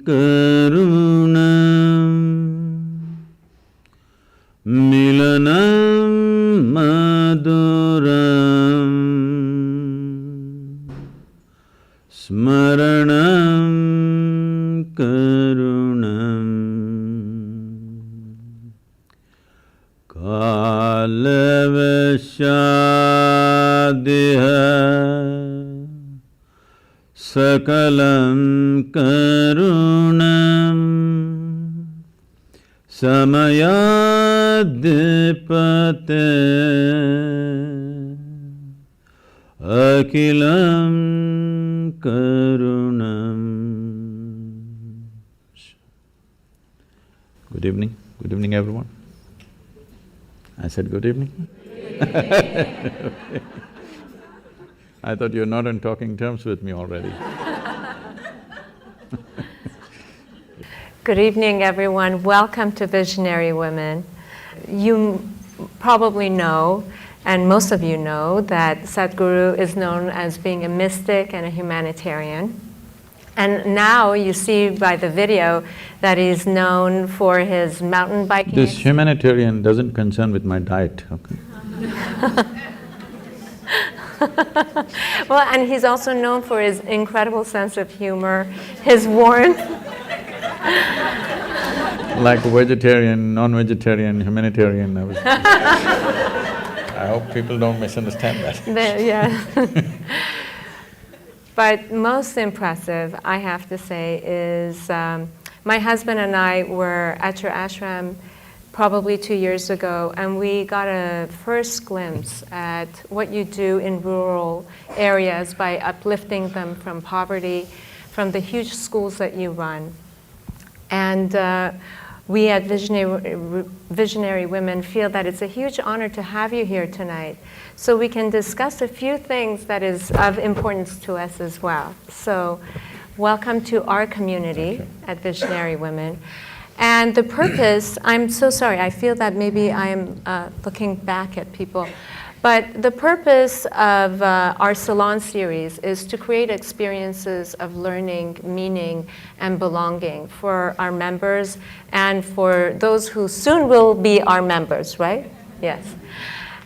karunam milanam maduram smaranam karunam kalavashadiha sakalam karunam samayadipate akilam karunam. Good evening. Good evening, everyone. I said good evening. I thought you're not on talking terms with me already. Good evening, everyone. Welcome to Visionary Women. You probably know, and most of you know, that Sadhguru is known as being a mystic and a humanitarian. And now you see by the video that he's known for his mountain biking. This humanitarian doesn't concern with my diet, okay? Well, and he's also known for his incredible sense of humor, his warmth. Like vegetarian, non-vegetarian, humanitarian, I hope people don't misunderstand that. Yeah. But most impressive, I have to say, is my husband and I were at your ashram probably 2 years ago, and we got a first glimpse at what you do in rural areas by uplifting them from poverty, from the huge schools that you run. And we at Visionary Women feel that it's a huge honor to have you here tonight, so we can discuss a few things that is of importance to us as well. So, welcome to our community at Visionary Women. And the purpose, I'm so sorry, I feel that maybe I'm looking back at people, but the purpose of our salon series is to create experiences of learning, meaning, and belonging for our members and for those who soon will be our members, right? Yes.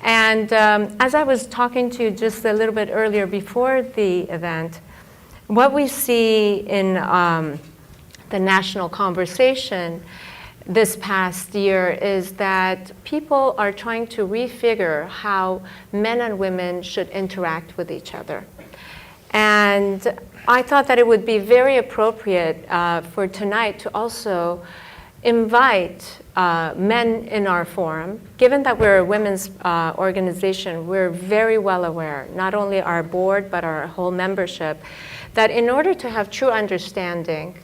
And as I was talking to you just a little bit earlier before the event, what we see in the national conversation this past year is that people are trying to refigure how men and women should interact with each other. And I thought that it would be very appropriate for tonight to also invite men in our forum. Given that we're a women's organization, we're very well aware, not only our board, but our whole membership, that in order to have true understanding,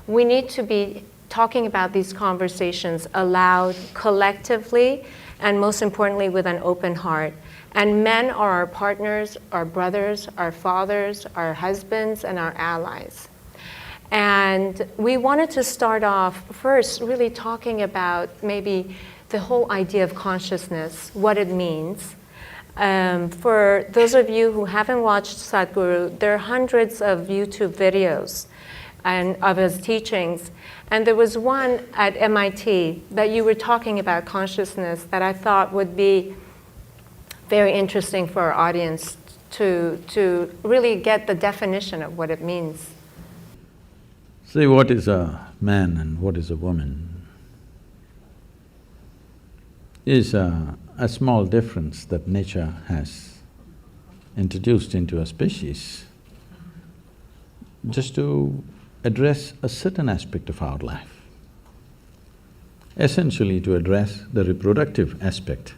we need to be talking about these conversations aloud, collectively, and most importantly, with an open heart. And men are our partners, our brothers, our fathers, our husbands, and our allies. And we wanted to start off first really talking about maybe the whole idea of consciousness, what it means. For those of you who haven't watched Sadhguru, there are hundreds of YouTube videos and of his teachings. And there was one at MIT that you were talking about consciousness that I thought would be very interesting for our audience to really get the definition of what it means. See, what is a man and what is a woman is a small difference that nature has introduced into a species just to address a certain aspect of our life, essentially to address the reproductive aspect.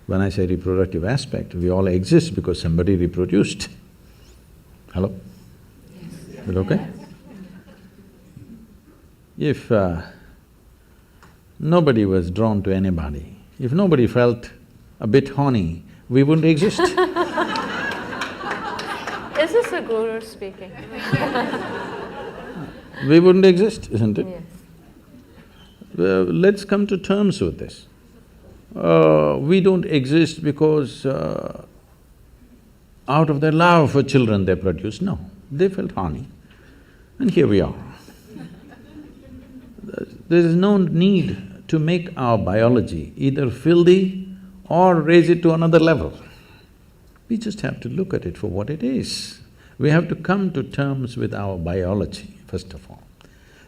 When I say reproductive aspect, we all exist because somebody reproduced. Hello? Yes. Is it okay? If nobody was drawn to anybody, if nobody felt a bit horny, we wouldn't exist. Is this a guru speaking? We wouldn't exist, isn't it? Yes. Let's come to terms with this. We don't exist because out of their love for children they produce, no. They felt horny. And here we are. There is no need to make our biology either filthy or raise it to another level. We just have to look at it for what it is. We have to come to terms with our biology, first of all.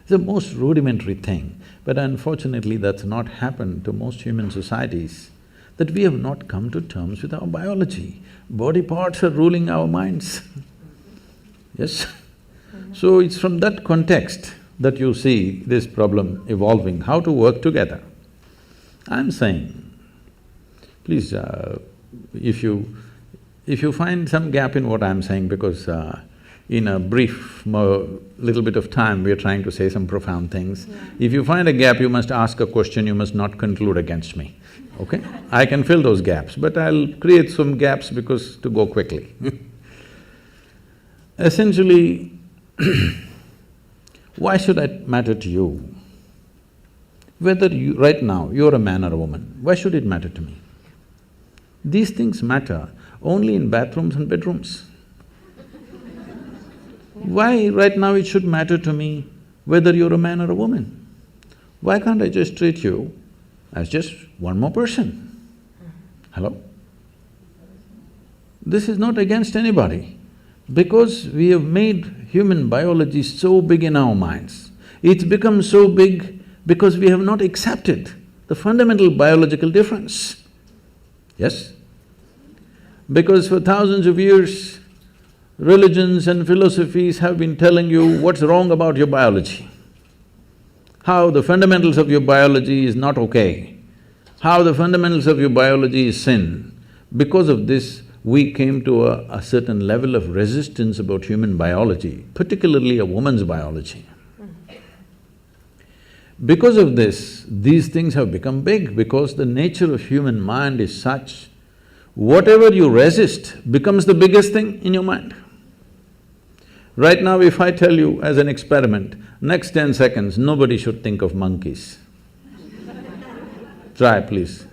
It's the most rudimentary thing, but unfortunately that's not happened to most human societies, that we have not come to terms with our biology. Body parts are ruling our minds. Yes? So it's from that context that you see this problem evolving, how to work together. I'm saying, please, if you find some gap in what I'm saying, because in a brief little bit of time, we are trying to say some profound things. Yeah. If you find a gap, you must ask a question, you must not conclude against me, okay? I can fill those gaps, but I'll create some gaps because to go quickly. Essentially, why should it matter to you? Whether you… right now, you're a man or a woman, why should it matter to me? These things matter only in bathrooms and bedrooms. Why right now it should matter to me whether you're a man or a woman? Why can't I just treat you as just one more person? Hello? This is not against anybody, because we have made human biology so big in our minds. It's become so big because we have not accepted the fundamental biological difference. Yes? Because for thousands of years, religions and philosophies have been telling you what's wrong about your biology, how the fundamentals of your biology is not okay, how the fundamentals of your biology is sin. Because of this, we came to a certain level of resistance about human biology, particularly a woman's biology. Because of this, these things have become big, because the nature of human mind is such, whatever you resist becomes the biggest thing in your mind. Right now, if I tell you as an experiment, next 10 seconds, nobody should think of monkeys. Try, please.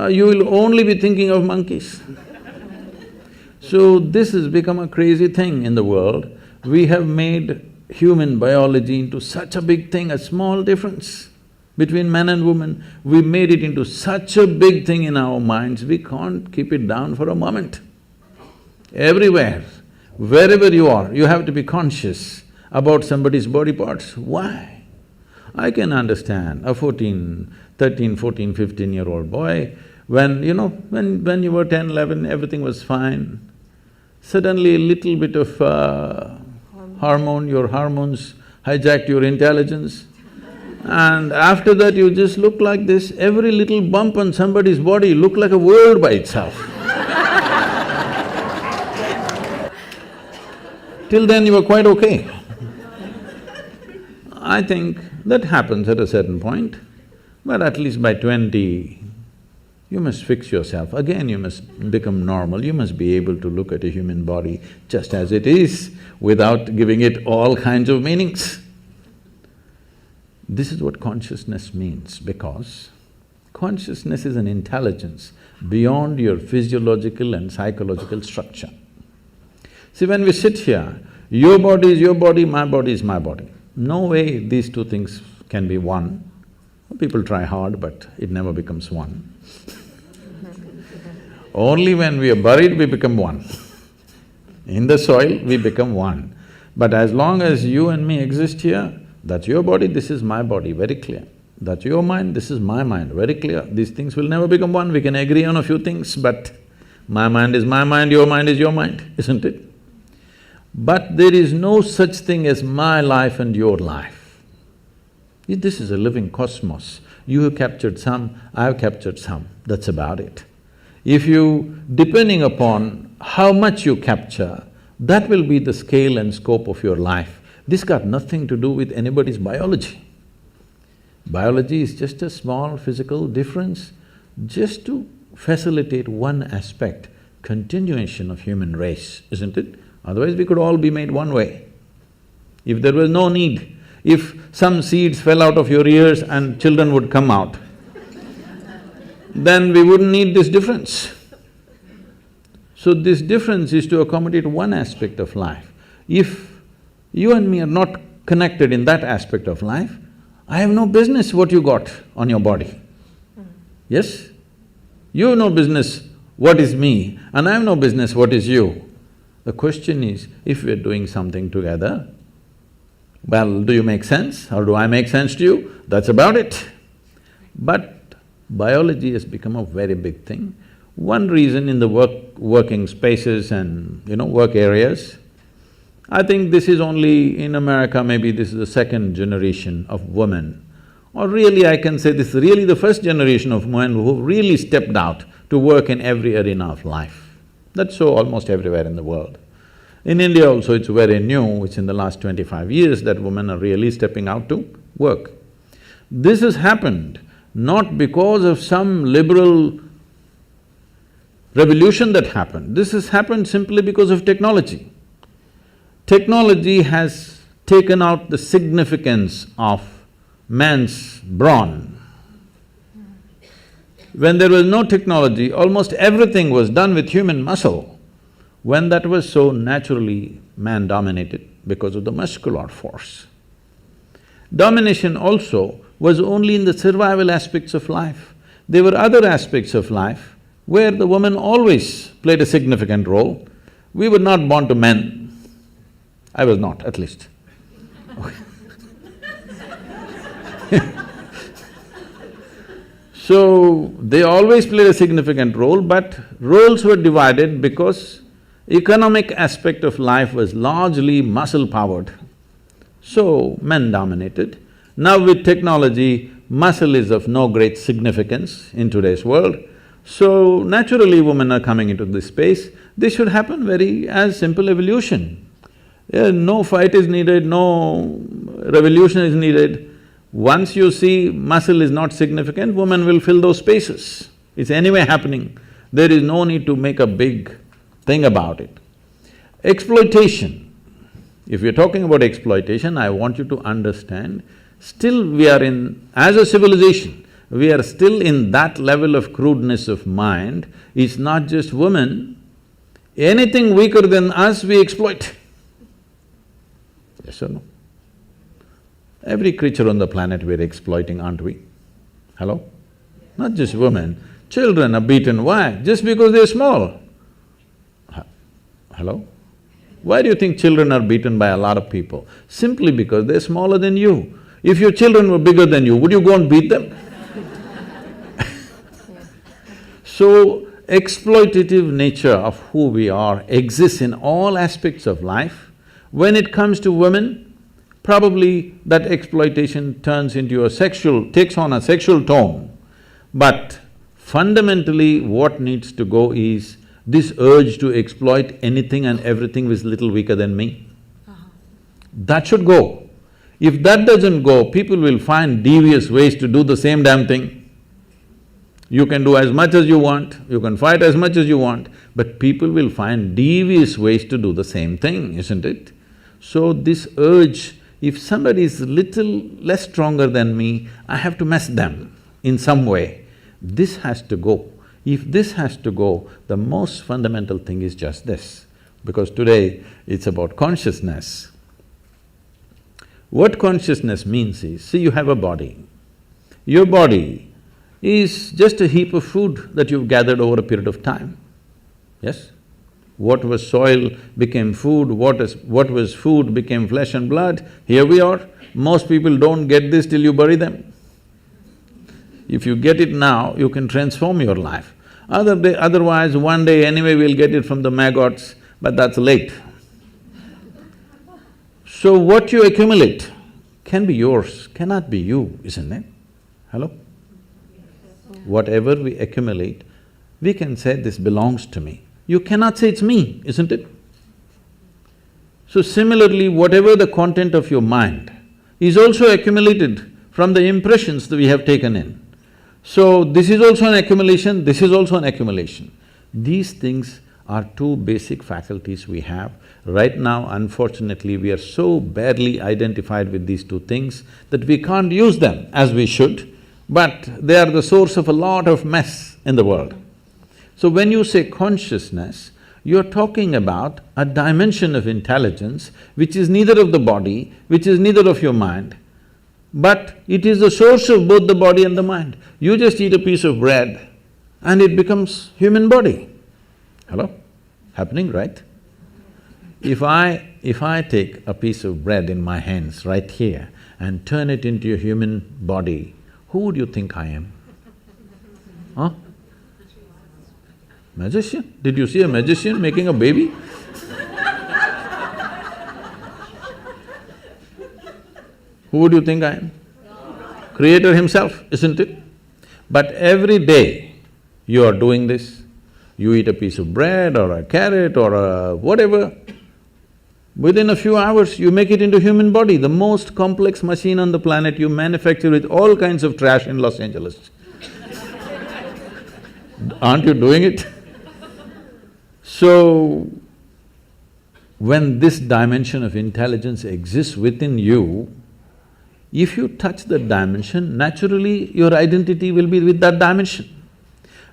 You will only be thinking of monkeys. So this has become a crazy thing in the world. We have made human biology into such a big thing, a small difference between man and woman. We made it into such a big thing in our minds, we can't keep it down for a moment. Everywhere, wherever you are, you have to be conscious about somebody's body parts. Why? I can understand a 13, 14, 15-year-old boy, when you were 10, 11, everything was fine. Suddenly a little bit of your hormones hijacked your intelligence, and after that you just look like this. Every little bump on somebody's body looked like a world by itself. Till then you were quite okay. I think that happens at a certain point, but at least by 20, you must fix yourself. Again, you must become normal, you must be able to look at a human body just as it is, without giving it all kinds of meanings. This is what consciousness means, because consciousness is an intelligence beyond your physiological and psychological structure. See, when we sit here, your body is your body, my body is my body. No way these two things can be one. People try hard, but it never becomes one. Only when we are buried, we become one. In the soil, we become one. But as long as you and me exist here, that's your body, this is my body, very clear. That's your mind, this is my mind, very clear. These things will never become one. We can agree on a few things, but my mind is my mind, your mind is your mind, isn't it? But there is no such thing as my life and your life. This is a living cosmos. You have captured some, I have captured some, that's about it. If you… depending upon how much you capture, that will be the scale and scope of your life. This got nothing to do with anybody's biology. Biology is just a small physical difference, just to facilitate one aspect, continuation of human race, isn't it? Otherwise we could all be made one way. If there was no need, if some seeds fell out of your ears and children would come out, then we wouldn't need this difference. So this difference is to accommodate one aspect of life. If you and me are not connected in that aspect of life, I have no business what you got on your body. Yes? You have no business what is me, and I have no business what is you. The question is, if we're doing something together, well, do you make sense or do I make sense to you? That's about it. But biology has become a very big thing. One reason in the working spaces and, work areas, I think this is only in America, maybe this is the second generation of women. Or really I can say this is really the first generation of women who really stepped out to work in every arena of life. That's so almost everywhere in the world. In India also it's very new, it's in the last 25 years that women are really stepping out to work. This has happened not because of some liberal revolution that happened, this has happened simply because of technology. Technology has taken out the significance of man's brawn. When there was no technology, almost everything was done with human muscle. When that was so naturally man-dominated because of the muscular force. Domination also was only in the survival aspects of life. There were other aspects of life where the woman always played a significant role. We were not born to men. I was not, at least. So, they always played a significant role, but roles were divided because economic aspect of life was largely muscle-powered. So, men dominated. Now with technology, muscle is of no great significance in today's world. So, naturally women are coming into this space. This should happen very as simple evolution. No fight is needed, no revolution is needed. Once you see muscle is not significant, women will fill those spaces. It's anyway happening. There is no need to make a big thing about it. Exploitation. If you're talking about exploitation, I want you to understand, still we are in… as a civilization, we are still in that level of crudeness of mind. It's not just women, anything weaker than us we exploit. Yes or no? Every creature on the planet we're exploiting, aren't we? Hello? Not just women, children are beaten. Why? Just because they're small. Hello? Why do you think children are beaten by a lot of people? Simply because they're smaller than you. If your children were bigger than you, would you go and beat them? So, exploitative nature of who we are exists in all aspects of life. When it comes to women, probably that exploitation turns into a sexual… takes on a sexual tone. But fundamentally what needs to go is this urge to exploit anything and everything which is little weaker than me. That should go. If that doesn't go, people will find devious ways to do the same damn thing. You can do as much as you want, you can fight as much as you want, but people will find devious ways to do the same thing, isn't it? So this urge, if somebody is little less stronger than me, I have to mess them in some way. This has to go. If this has to go, the most fundamental thing is just this, because today it's about consciousness. What consciousness means is, see, you have a body. Your body is just a heap of food that you've gathered over a period of time, yes? What was soil became food, what was food became flesh and blood, here we are. Most people don't get this till you bury them. If you get it now, you can transform your life. Otherwise, one day anyway we'll get it from the maggots, but that's late. So what you accumulate can be yours, cannot be you, isn't it? Hello? Whatever we accumulate, we can say this belongs to me. You cannot say it's me, isn't it? So similarly, whatever the content of your mind is also accumulated from the impressions that we have taken in. So this is also an accumulation, this is also an accumulation. These things are two basic faculties we have. Right now, unfortunately, we are so barely identified with these two things that we can't use them as we should, but they are the source of a lot of mess in the world. So when you say consciousness, You're talking about a dimension of intelligence which is neither of the body, which is neither of your mind, but it is the source of both the body and the mind. You just eat a piece of bread and it becomes human body. Hello? Happening, right? If I take a piece of bread in my hands right here and turn it into a human body, who would you think I am? Huh? Magician? Did you see a magician making a baby? Who would you think I am? Creator himself, isn't it? But every day you are doing this, you eat a piece of bread or a carrot or a whatever, within a few hours you make it into human body, the most complex machine on the planet. You manufacture with all kinds of trash in Los Angeles. Aren't you doing it? So, when this dimension of intelligence exists within you, if you touch that dimension, naturally your identity will be with that dimension.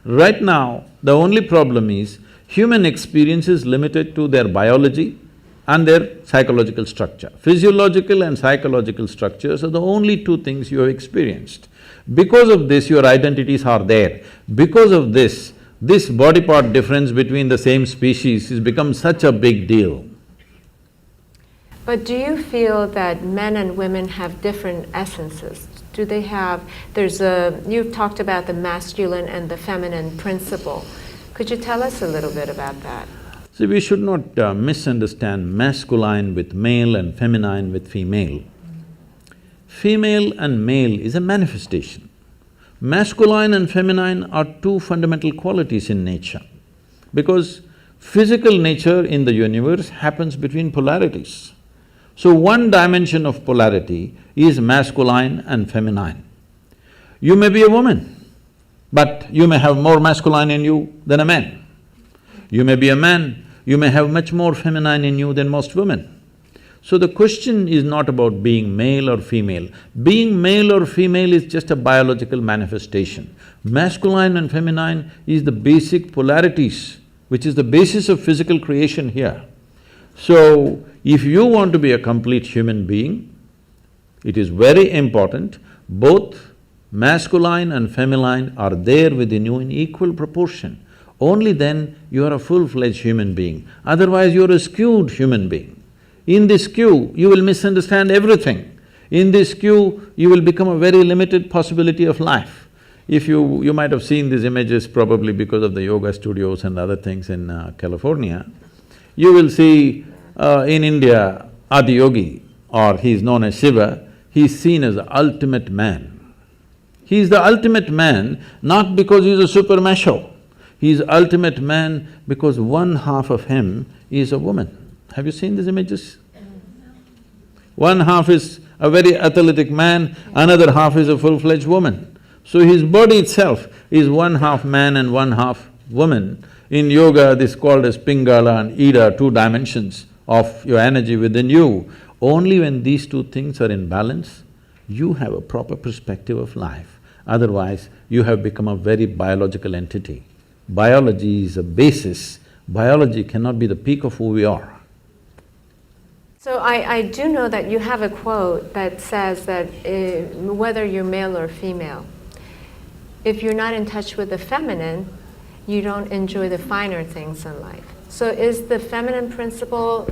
Right now, the only problem is human experience is limited to their biology and their psychological structure. Physiological and psychological structures are the only two things you have experienced. Because of this, your identities are there. Because of this body part difference between the same species has become such a big deal. But do you feel that men and women have different essences? Do they have… you've talked about the masculine and the feminine principle. Could you tell us a little bit about that? See, we should not misunderstand masculine with male and feminine with female. Female and male is a manifestation. Masculine and feminine are two fundamental qualities in nature, because physical nature in the universe happens between polarities. So one dimension of polarity is masculine and feminine. You may be a woman, but you may have more masculine in you than a man. You may be a man, you may have much more feminine in you than most women. So the question is not about being male or female. Being male or female is just a biological manifestation. Masculine and feminine is the basic polarities, which is the basis of physical creation here. So, if you want to be a complete human being, it is very important both masculine and feminine are there within you in equal proportion. Only then you are a full-fledged human being, otherwise you are a skewed human being. In this skew, you will misunderstand everything. In this skew, you will become a very limited possibility of life. If you might have seen these images probably because of the yoga studios and other things in California. You will see in India, Adi Yogi, or he is known as Shiva, he is seen as the ultimate man. He is the ultimate man not because he is a super macho, he is ultimate man because one half of him is a woman. Have you seen these images? One half is a very athletic man, another half is a full-fledged woman. So his body itself is one half man and one half woman. In yoga, this is called as Pingala and Ida, two dimensions of your energy within you. Only when these two things are in balance, you have a proper perspective of life. Otherwise, you have become a very biological entity. Biology is a basis. Biology cannot be the peak of who we are. So I do know that you have a quote that says that whether you're male or female, if you're not in touch with the feminine, you don't enjoy the finer things in life. So is the feminine principle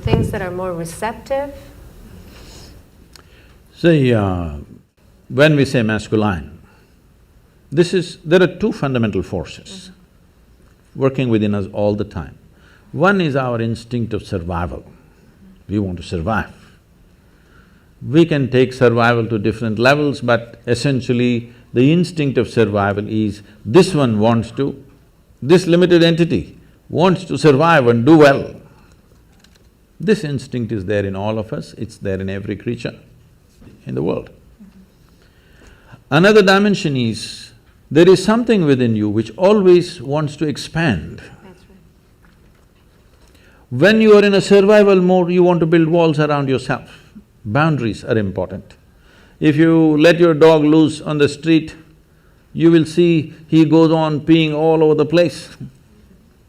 things that are more receptive? See, when we say masculine, there are two fundamental forces working within us all the time. One is our instinct of survival. We want to survive. We can take survival to different levels, but essentially the instinct of survival is this one wants to, this limited entity wants to survive and do well. This instinct is there in all of us, it's there in every creature in the world. Another dimension is, there is something within you which always wants to expand. When you are in a survival mode, you want to build walls around yourself. Boundaries are important. If you let your dog loose on the street, you will see he goes on peeing all over the place.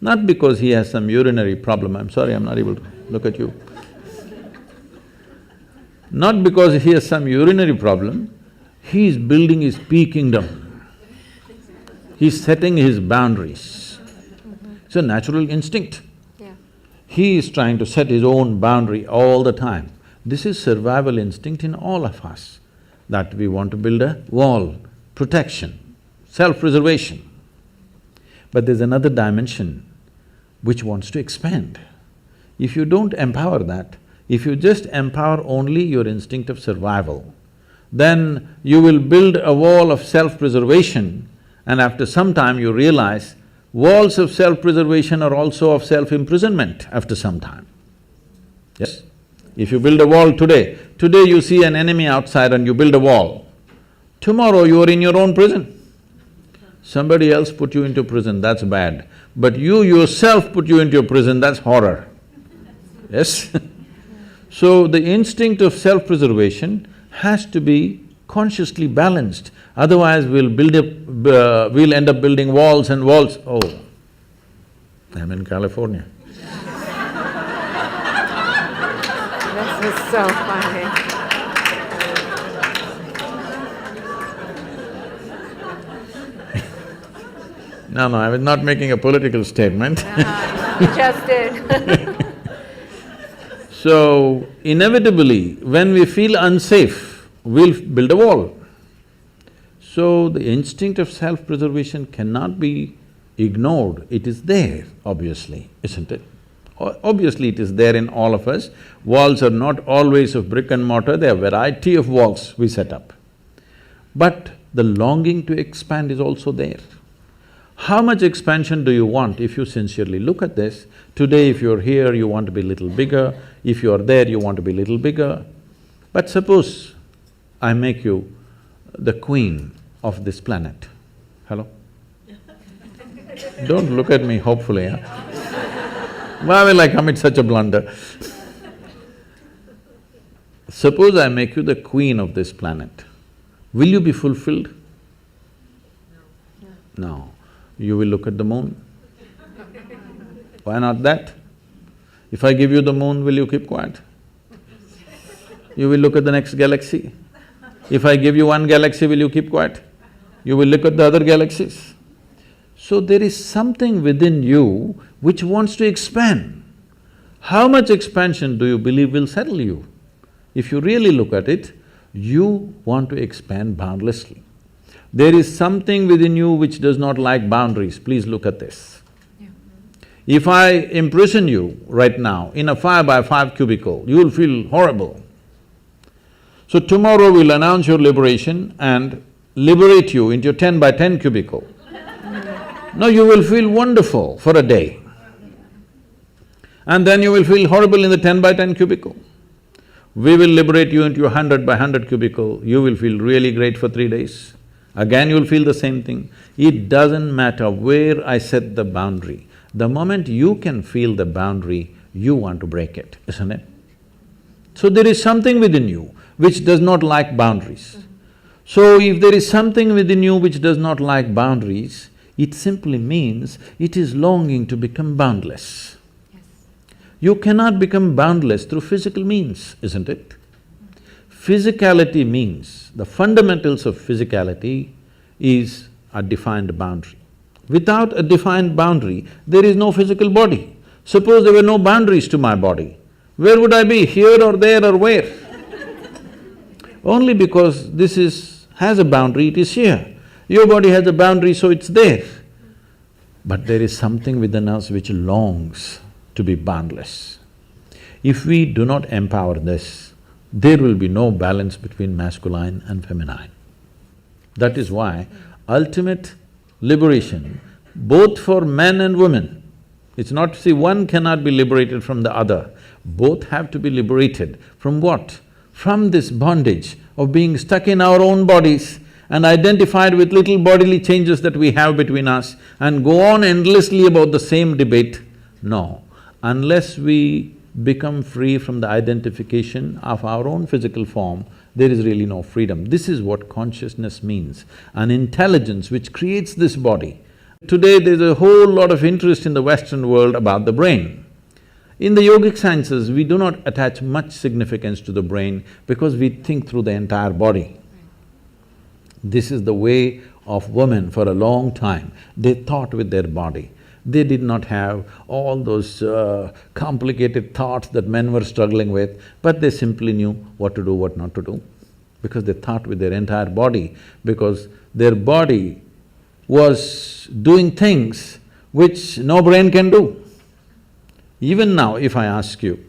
Not because he has some urinary problem, I'm sorry, I'm not able to look at you. Not because he has some urinary problem, he is building his pea kingdom. He's setting his boundaries. It's a natural instinct. Yeah. He is trying to set his own boundary all the time. This is survival instinct in all of us, that we want to build a wall, protection, self-preservation. But there's another dimension which wants to expand. If you don't empower that, if you just empower only your instinct of survival, then you will build a wall of self-preservation, and after some time you realize walls of self-preservation are also of self-imprisonment after some time. Yes? If you build a wall today you see an enemy outside and you build a wall. Tomorrow you are in your own prison. Somebody else put you into prison, that's bad. But you yourself put you into your prison, that's horror. Yes? So the instinct of self-preservation has to be consciously balanced, otherwise we'll end up building walls and walls. Oh, I'm in California. This is so funny. No, I was not making a political statement. You just did. So, inevitably, when we feel unsafe, we'll build a wall. So, the instinct of self-preservation cannot be ignored, it is there, obviously, isn't it? Obviously, it is there in all of us. Walls are not always of brick and mortar, there are a variety of walls we set up. But the longing to expand is also there. How much expansion do you want if you sincerely look at this? Today if you're here, you want to be a little bigger, if you're there, you want to be a little bigger. But suppose I make you the queen of this planet. Hello? Don't look at me hopefully, huh? Why will I commit such a blunder? Suppose I make you the queen of this planet, will you be fulfilled? No. You will look at the moon. Why not that? If I give you the moon, will you keep quiet? You will look at the next galaxy. If I give you one galaxy, will you keep quiet? You will look at the other galaxies. So there is something within you which wants to expand. How much expansion do you believe will settle you? If you really look at it, you want to expand boundlessly. There is something within you which does not like boundaries, please look at this. Yeah. If I imprison you right now in a 5x5 cubicle, you will feel horrible. So tomorrow we'll announce your liberation and liberate you into your 10x10 cubicle. Now you will feel wonderful for a day. And then you will feel horrible in the 10x10 cubicle. We will liberate you into your 100x100 cubicle, you will feel really great for 3 days. Again you'll feel the same thing. It doesn't matter where I set the boundary. The moment you can feel the boundary, you want to break it, isn't it? So there is something within you which does not like boundaries. So if there is something within you which does not like boundaries, it simply means it is longing to become boundless. Yes. You cannot become boundless through physical means, isn't it? Physicality means, the fundamentals of physicality is a defined boundary. Without a defined boundary, there is no physical body. Suppose there were no boundaries to my body, where would I be, here or there or where? Only because this has a boundary, it is here. Your body has a boundary, so it's there. But there is something within us which longs to be boundless. If we do not empower this, there will be no balance between masculine and feminine. That is why ultimate liberation, both for men and women, it's not… see, one cannot be liberated from the other. Both have to be liberated from what? From this bondage of being stuck in our own bodies and identified with little bodily changes that we have between us and go on endlessly about the same debate. No, unless we become free from the identification of our own physical form, there is really no freedom. This is what consciousness means, an intelligence which creates this body Today there's a whole lot of interest in the Western world about the brain. In the yogic sciences, we do not attach much significance to the brain because we think through the entire body. This is the way of women for a long time. They thought with their body. They did not have all those complicated thoughts that men were struggling with, but they simply knew what to do, what not to do, because they thought with their entire body, because their body was doing things which no brain can do. Even now, if I ask you,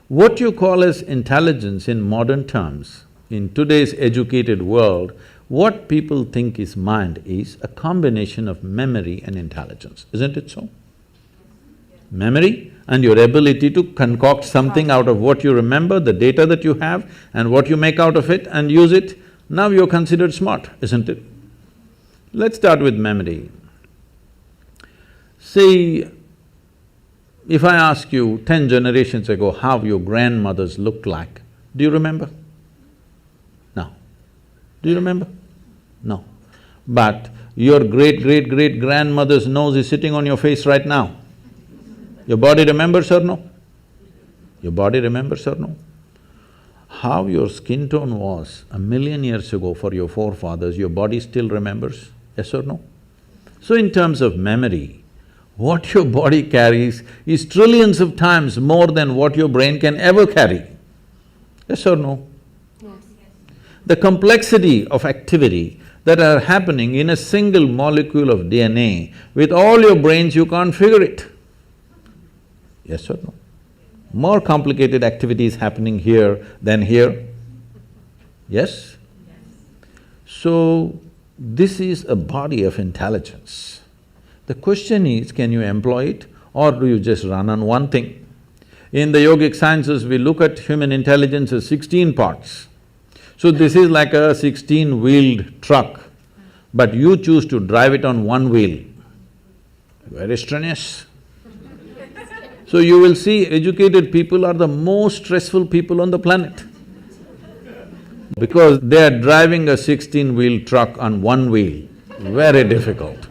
what you call as intelligence in modern terms, in today's educated world, what people think is mind is a combination of memory and intelligence, isn't it so? Memory and your ability to concoct something out of what you remember, the data that you have, and what you make out of it and use it, now you're considered smart, isn't it? Let's start with memory. See, if I ask you 10 generations ago how your grandmothers looked like, do you remember? No. Do you remember? No. But your great-great-great-grandmother's nose is sitting on your face right now. Your body remembers or no? Your body remembers or no? How your skin tone was 1,000,000 years ago for your forefathers, your body still remembers, yes or no? So in terms of memory, what your body carries is trillions of times more than what your brain can ever carry. Yes or no? Yes. The complexity of activity that are happening in a single molecule of DNA, with all your brains you can't figure it. Yes or no? More complicated activity is happening here than here. Yes? So, this is a body of intelligence. The question is, can you employ it or do you just run on one thing? In the yogic sciences, we look at human intelligence as 16 parts. So this is like a 16-wheeled truck, but you choose to drive it on one wheel. Very strenuous. So you will see educated people are the most stressful people on the planet because they are driving a 16-wheel truck on one wheel, very difficult.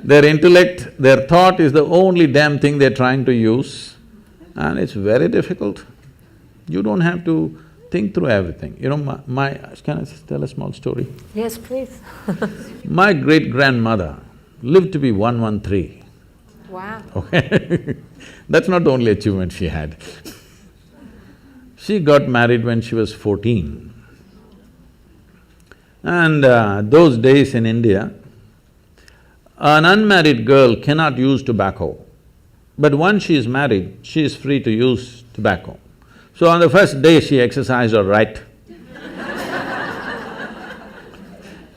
Their intellect, their thought is the only damn thing they're trying to use, and it's very difficult. You don't have to think through everything. You know, can I tell a small story? Yes, please. My great-grandmother lived to be 113. Wow. Okay That's not the only achievement she had. She got married when she was 14. And those days in India, an unmarried girl cannot use tobacco, but once she is married, she is free to use tobacco. So on the first day, she exercised her right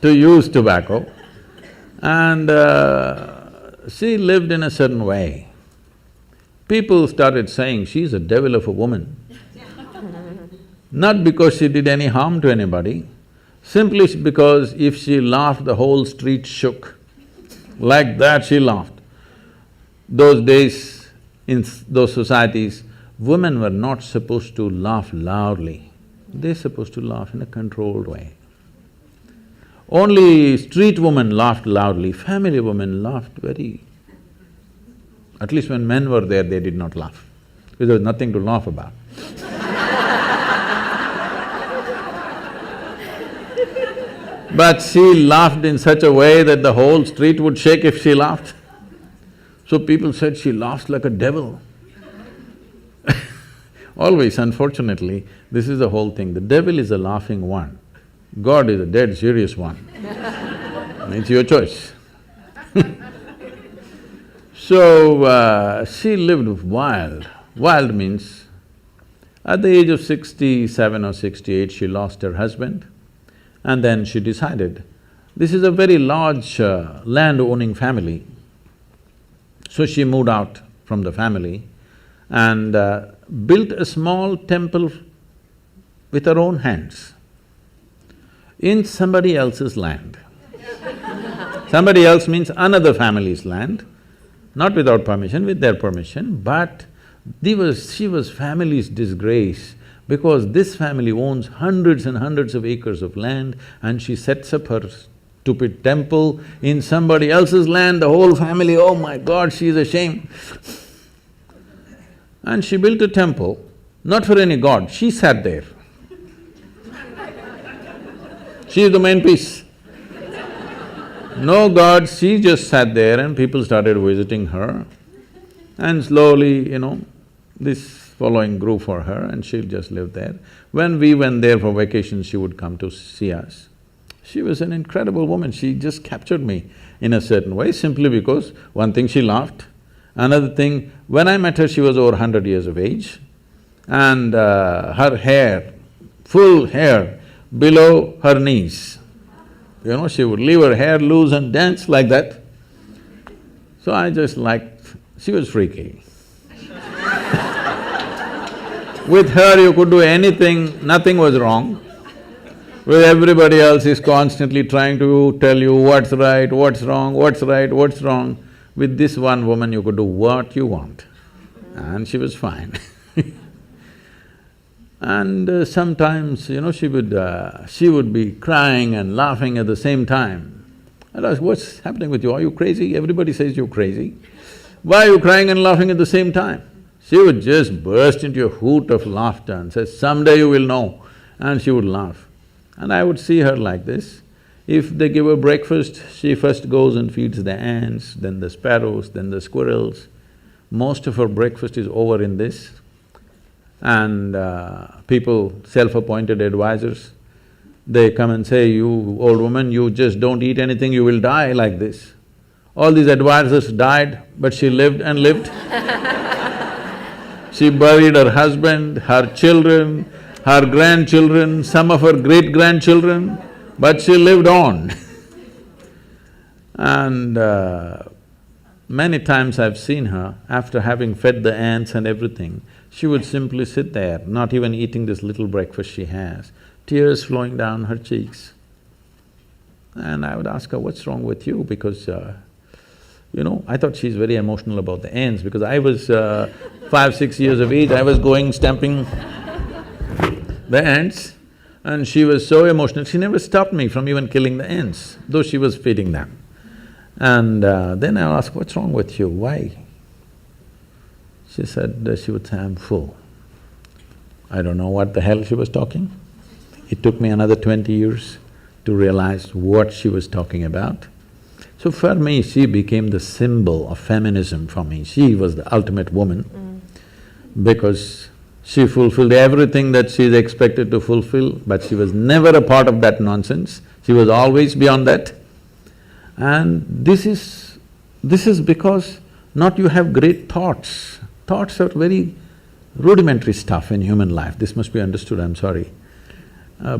to use tobacco, and she lived in a certain way. People started saying, she's a devil of a woman. Not because she did any harm to anybody, simply because if she laughed, the whole street shook. Like that she laughed. Those days, in those societies, women were not supposed to laugh loudly. They're supposed to laugh in a controlled way. Only street women laughed loudly, family women laughed very… At least when men were there, they did not laugh, because there was nothing to laugh about. But she laughed in such a way that the whole street would shake if she laughed. So people said she laughs like a devil. Always, unfortunately, this is the whole thing. The devil is a laughing one. God is a dead serious one. It's your choice. So, she lived wild. Wild means, at the age of 67 or 68, she lost her husband, and then she decided, this is a very large land-owning family. So she moved out from the family and built a small temple with her own hands in somebody else's land. Somebody else means another family's land, not without permission, with their permission, but she was family's disgrace because this family owns hundreds and hundreds of acres of land and she sets up her stupid temple in somebody else's land, the whole family, oh my God, she's ashamed. And she built a temple, not for any god, she sat there. She is the main piece. No god, she just sat there and people started visiting her. And slowly, this following grew for her and she'll just live there. When we went there for vacation, she would come to see us. She was an incredible woman, she just captured me in a certain way simply because one thing, she laughed. Another thing, when I met her, she was over 100 years of age and her hair, full hair below her knees. She would leave her hair loose and dance like that. So I just liked… she was freaky. With her you could do anything, nothing was wrong. With everybody else is constantly trying to tell you what's right, what's wrong, what's right, what's wrong. With this one woman you could do what you want and she was fine. And sometimes, she would be crying and laughing at the same time. I'd ask, what's happening with you? Are you crazy? Everybody says you're crazy. Why are you crying and laughing at the same time? She would just burst into a hoot of laughter and say, someday you will know, and she would laugh. And I would see her like this. If they give her breakfast, she first goes and feeds the ants, then the sparrows, then the squirrels. Most of her breakfast is over in this. And people, self-appointed advisors, they come and say, you old woman, you just don't eat anything, you will die like this. All these advisors died, but she lived and lived. She buried her husband, her children, her grandchildren, some of her great-grandchildren, but she lived on. And many times I've seen her, after having fed the ants and everything, she would simply sit there, not even eating this little breakfast she has, tears flowing down her cheeks. And I would ask her, what's wrong with you? Because, I thought she's very emotional about the ants because I was 5, 6 years of age, I was going stamping the ants and she was so emotional, she never stopped me from even killing the ants, though she was feeding them. And then I asked, what's wrong with you, why? She said, she would say, I'm full. I don't know what the hell she was talking. It took me another 20 years to realize what she was talking about. So for me, she became the symbol of feminism for me. She was the ultimate woman because she fulfilled everything that she's expected to fulfill, but she was never a part of that nonsense. She was always beyond that. And this is because not you have great thoughts. Thoughts are very rudimentary stuff in human life. This must be understood, I'm sorry.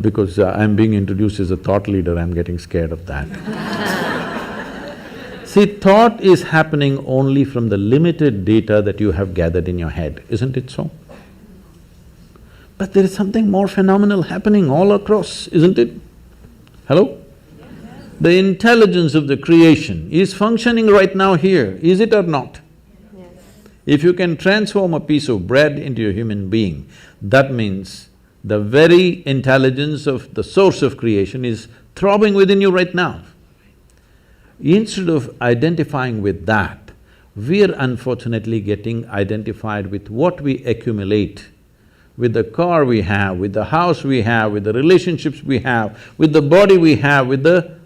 Because I'm being introduced as a thought leader, I'm getting scared of that. See, thought is happening only from the limited data that you have gathered in your head, isn't it so? But there is something more phenomenal happening all across, isn't it? Hello? The intelligence of the creation is functioning right now here, is it or not? Yes. If you can transform a piece of bread into a human being, that means the very intelligence of the source of creation is throbbing within you right now. Instead of identifying with that, we're unfortunately getting identified with what we accumulate, with the car we have, with the house we have, with the relationships we have, with the body we have, with the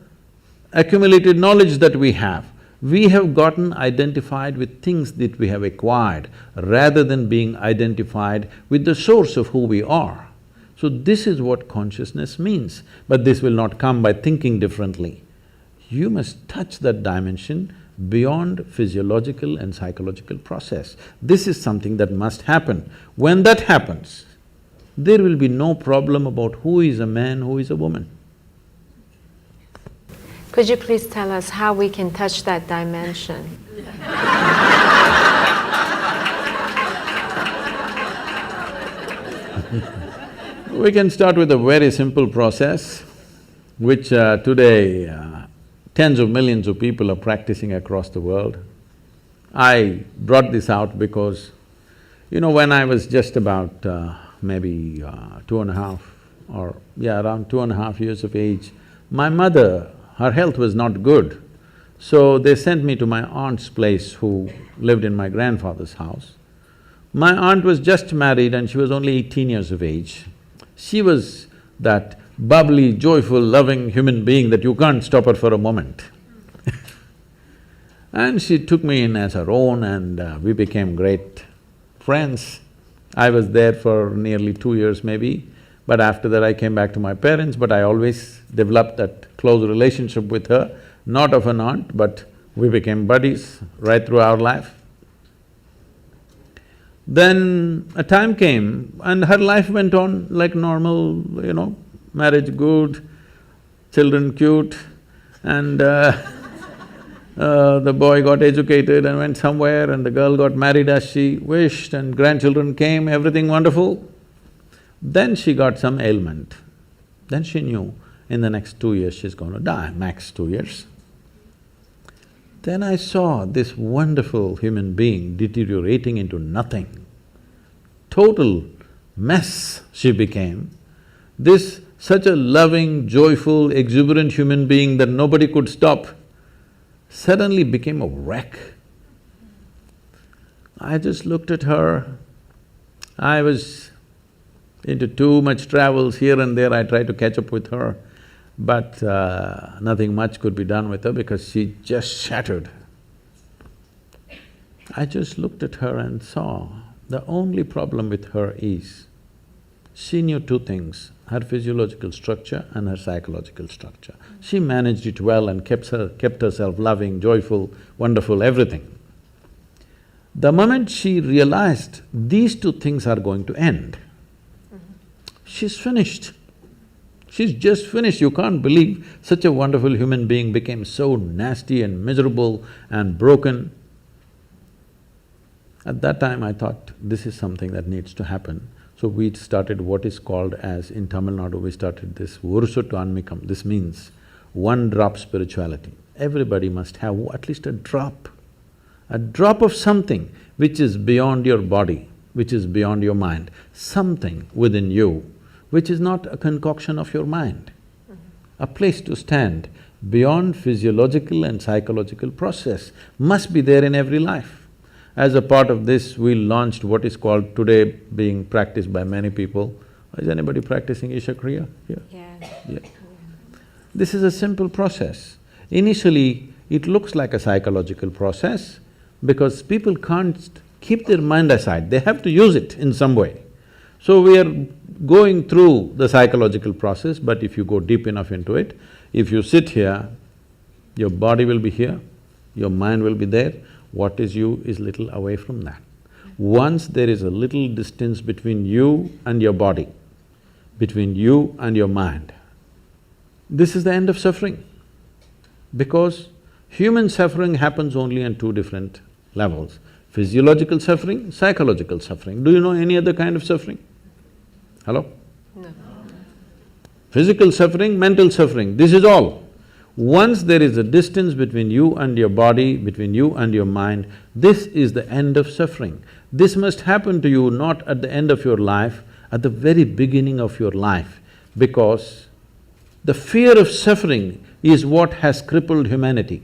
accumulated knowledge that we have. We have gotten identified with things that we have acquired rather than being identified with the source of who we are. So this is what consciousness means, but this will not come by thinking differently. You must touch that dimension beyond physiological and psychological process. This is something that must happen. When that happens, there will be no problem about who is a man, who is a woman. Could you please tell us how we can touch that dimension? We can start with a very simple process, which today tens of millions of people are practicing across the world. I brought this out because, when I was just about maybe 2.5 or around 2.5 years of age, my mother her health was not good. So they sent me to my aunt's place who lived in my grandfather's house. My aunt was just married and she was only 18 years of age. She was that bubbly, joyful, loving human being that you can't stop her for a moment. And she took me in as her own and we became great friends. I was there for nearly 2 years maybe, but after that I came back to my parents, but I always developed that close relationship with her, not of an aunt, but we became buddies right through our life. Then a time came and her life went on like normal, marriage good, children cute, and the boy got educated and went somewhere and the girl got married as she wished and grandchildren came, everything wonderful. Then she got some ailment. Then she knew in the next 2 years she's going to die, max 2 years. Then I saw this wonderful human being deteriorating into nothing. Total mess she became. This such a loving, joyful, exuberant human being that nobody could stop suddenly became a wreck. I just looked at her. I was into too much travels here and there, I tried to catch up with her, but nothing much could be done with her because she just shattered. I just looked at her and saw the only problem with her is she knew two things, her physiological structure and her psychological structure. She managed it well and kept herself loving, joyful, wonderful, everything. The moment she realized these two things are going to end, she's finished. She's just finished. You can't believe such a wonderful human being became so nasty and miserable and broken. At that time I thought, this is something that needs to happen. So we started what is called as, in Tamil Nadu, we started this Vurusuttu Anmikam. This means one drop spirituality. Everybody must have at least a drop of something which is beyond your body, which is beyond your mind, something within you which is not a concoction of your mind. A place to stand beyond physiological and psychological process must be there in every life. As a part of this, we launched what is called today being practiced by many people. Is anybody practicing Isha Kriya here? Yeah. This is a simple process. Initially, it looks like a psychological process because people can't keep their mind aside, they have to use it in some way. So we are going through the psychological process, but if you go deep enough into it, if you sit here, your body will be here, your mind will be there, what is you is little away from that. Once there is a little distance between you and your body, between you and your mind, this is the end of suffering. Because human suffering happens only on two different levels, physiological suffering, psychological suffering. Do you know any other kind of suffering? Hello? No. Physical suffering, mental suffering, this is all. Once there is a distance between you and your body, between you and your mind, this is the end of suffering. This must happen to you not at the end of your life, at the very beginning of your life, because the fear of suffering is what has crippled humanity.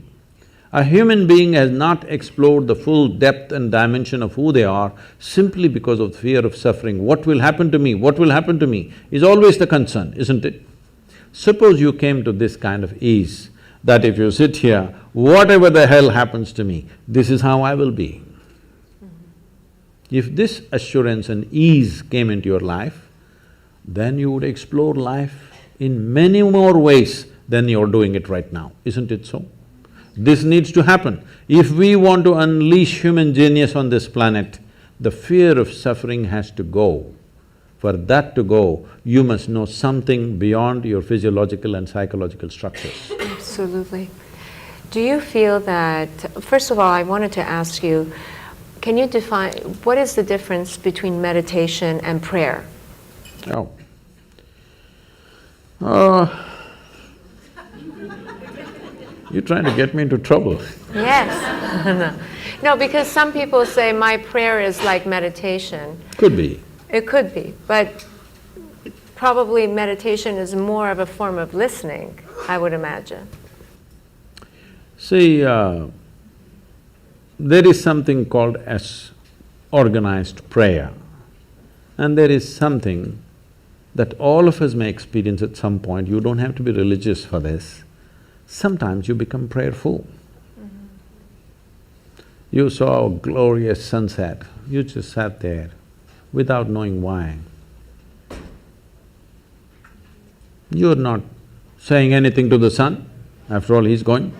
A human being has not explored the full depth and dimension of who they are simply because of the fear of suffering. What will happen to me? What will happen to me? Is always the concern, isn't it? Suppose you came to this kind of ease, that if you sit here, whatever the hell happens to me, this is how I will be. If this assurance and ease came into your life, then you would explore life in many more ways than you're doing it right now, isn't it so? This needs to happen. If we want to unleash human genius on this planet, the fear of suffering has to go. For that to go, you must know something beyond your physiological and psychological structures. Absolutely. Do you feel that… First of all, I wanted to ask you, can you define… what is the difference between meditation and prayer? Oh. You're trying to get me into trouble. Yes. No, because some people say my prayer is like meditation. Could be. It could be, but probably meditation is more of a form of listening, I would imagine. See, there is something called as organized prayer, and there is something that all of us may experience at some point. You don't have to be religious for this. Sometimes you become prayerful. You saw a glorious sunset, you just sat there without knowing why. You're not saying anything to the sun, after all he's going.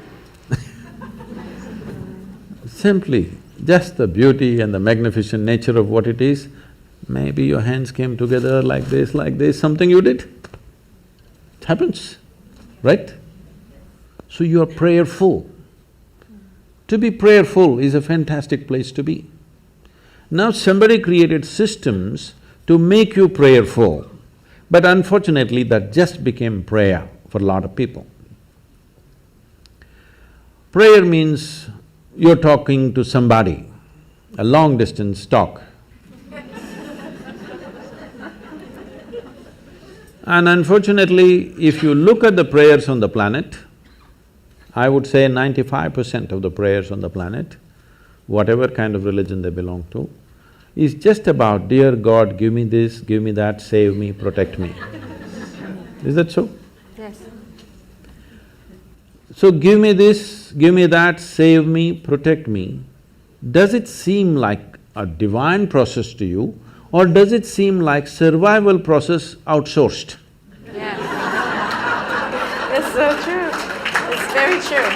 Simply, just the beauty and the magnificent nature of what it is, maybe your hands came together like this, something you did. It happens, right? So you are prayerful. To be prayerful is a fantastic place to be. Now somebody created systems to make you prayerful, but unfortunately that just became prayer for a lot of people. Prayer means you're talking to somebody, a long distance talk. And unfortunately, if you look at the prayers on the planet, I would say 95% of the prayers on the planet, whatever kind of religion they belong to, is just about, dear God, give me this, give me that, save me, protect me. Is that so? Yes. So give me this, give me that, save me, protect me. Does it seem like a divine process to you, or does it seem like survival process outsourced? Yes. It's so true. It's very true.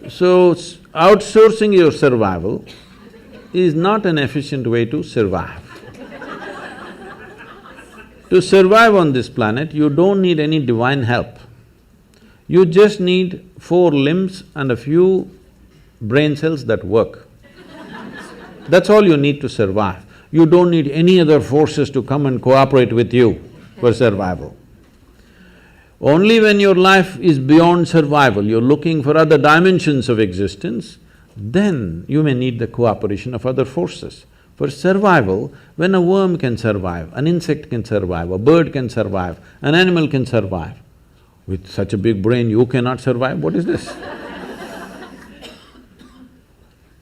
So, outsourcing your survival is not an efficient way to survive. To survive on this planet, you don't need any divine help. You just need 4 limbs and a few brain cells that work. That's all you need to survive. You don't need any other forces to come and cooperate with you for survival. Only when your life is beyond survival, you're looking for other dimensions of existence, then you may need the cooperation of other forces. For survival, when a worm can survive, an insect can survive, a bird can survive, an animal can survive, with such a big brain you cannot survive, what is this?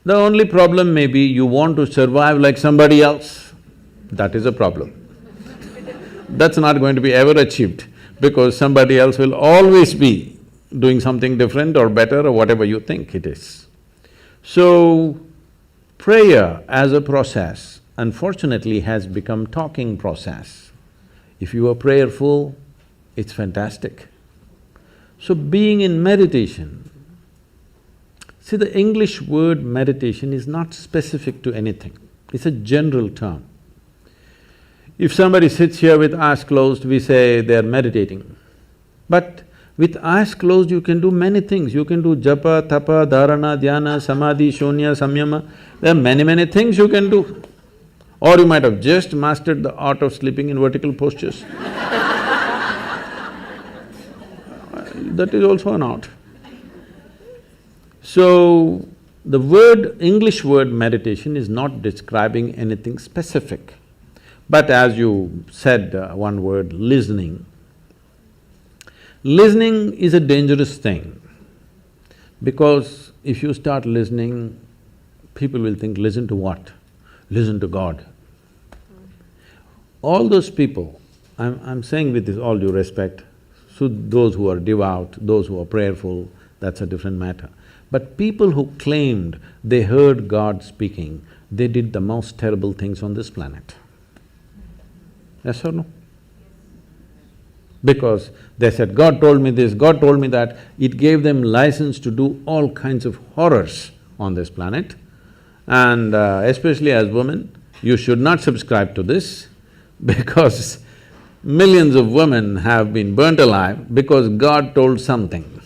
The only problem may be you want to survive like somebody else, that is a problem. That's not going to be ever achieved, because somebody else will always be doing something different or better or whatever you think it is. So, prayer as a process, unfortunately, has become talking process. If you are prayerful, it's fantastic. So being in meditation, see, the English word meditation is not specific to anything, it's a general term. If somebody sits here with eyes closed, we say they're meditating. But with eyes closed, you can do many things. You can do japa, tapa, dharana, dhyana, samadhi, shunya, samyama. There are many things you can do. Or you might have just mastered the art of sleeping in vertical postures. That is also an art. So, the word… English word meditation is not describing anything specific. But as you said one word, listening. Listening is a dangerous thing, because if you start listening, people will think, listen to what? Listen to God. All those people, I'm saying with this all due respect, so those who are devout, those who are prayerful, that's a different matter. But people who claimed they heard God speaking, they did the most terrible things on this planet. Yes or no? Because they said, God told me this, God told me that, it gave them license to do all kinds of horrors on this planet. And especially as women, you should not subscribe to this, because millions of women have been burnt alive because God told something,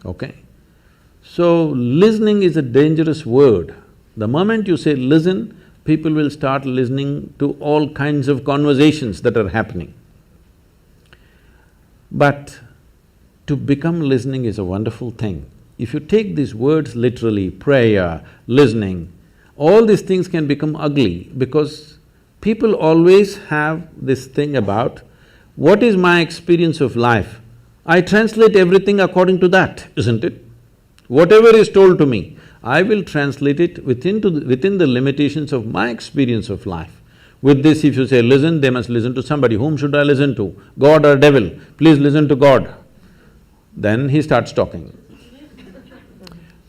okay? So, listening is a dangerous word. The moment you say listen, people will start listening to all kinds of conversations that are happening. But to become listening is a wonderful thing. If you take these words literally, prayer, listening, all these things can become ugly, because people always have this thing about What is my experience of life? I translate everything according to that, isn't it? Whatever is told to me, I will translate it within the limitations of my experience of life. With this, if you say, listen, they must listen to somebody. Whom should I listen to? God or devil? Please listen to God. Then he starts talking.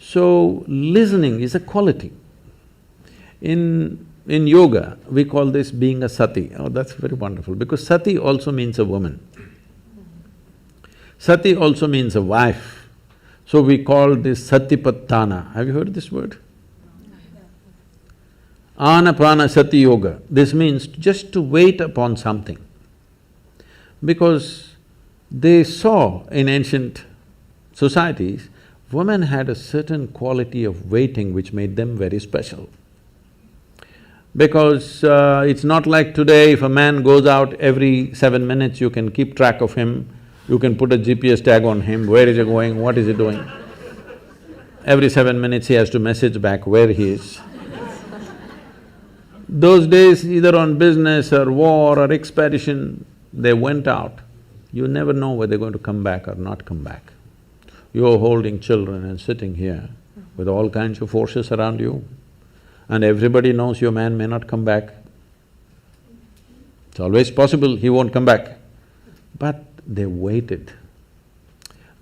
So, listening is a quality. In yoga, we call this being a sati. Oh, that's very wonderful, because sati also means a woman. Sati also means a wife. So we call this satipattana. Have you heard this word? Anapana sati yoga. This means just to wait upon something. Because they saw in ancient societies, women had a certain quality of waiting which made them very special. Because it's not like today, if a man goes out every 7 minutes, you can keep track of him, you can put a GPS tag on him, where is he going, what is he doing. Every 7 minutes he has to message back where he is. Those days, either on business or war or expedition, they went out. You never know whether they're going to come back or not come back. You're holding children and sitting here with all kinds of forces around you, and everybody knows your man may not come back. It's always possible he won't come back. But they waited.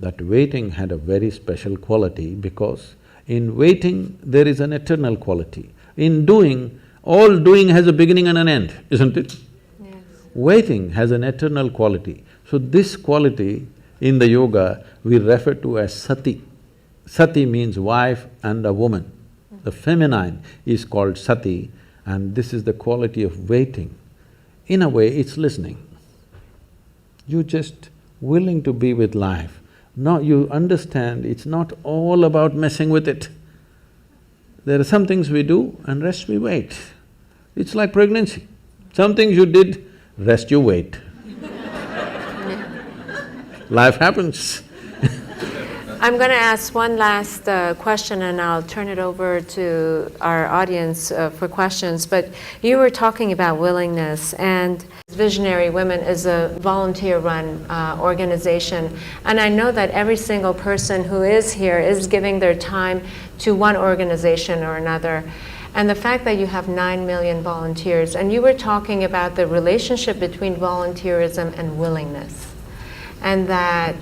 That waiting had a very special quality, because in waiting there is an eternal quality. In doing, all doing has a beginning and an end, isn't it? Yes. Waiting has an eternal quality. So this quality in the yoga we refer to as sati. Sati means wife and a woman. The feminine is called sati, and this is the quality of waiting. In a way, it's listening. You're just willing to be with life. Now you understand it's not all about messing with it. There are some things we do and rest we wait. It's like pregnancy. Some things you did, rest you wait. Life happens. I'm going to ask one last question, and I'll turn it over to our audience for questions. But you were talking about willingness, and Visionary Women is a volunteer-run organization. And I know that every single person who is here is giving their time to one organization or another. And the fact that you have 9 million volunteers, and you were talking about the relationship between volunteerism and willingness, and that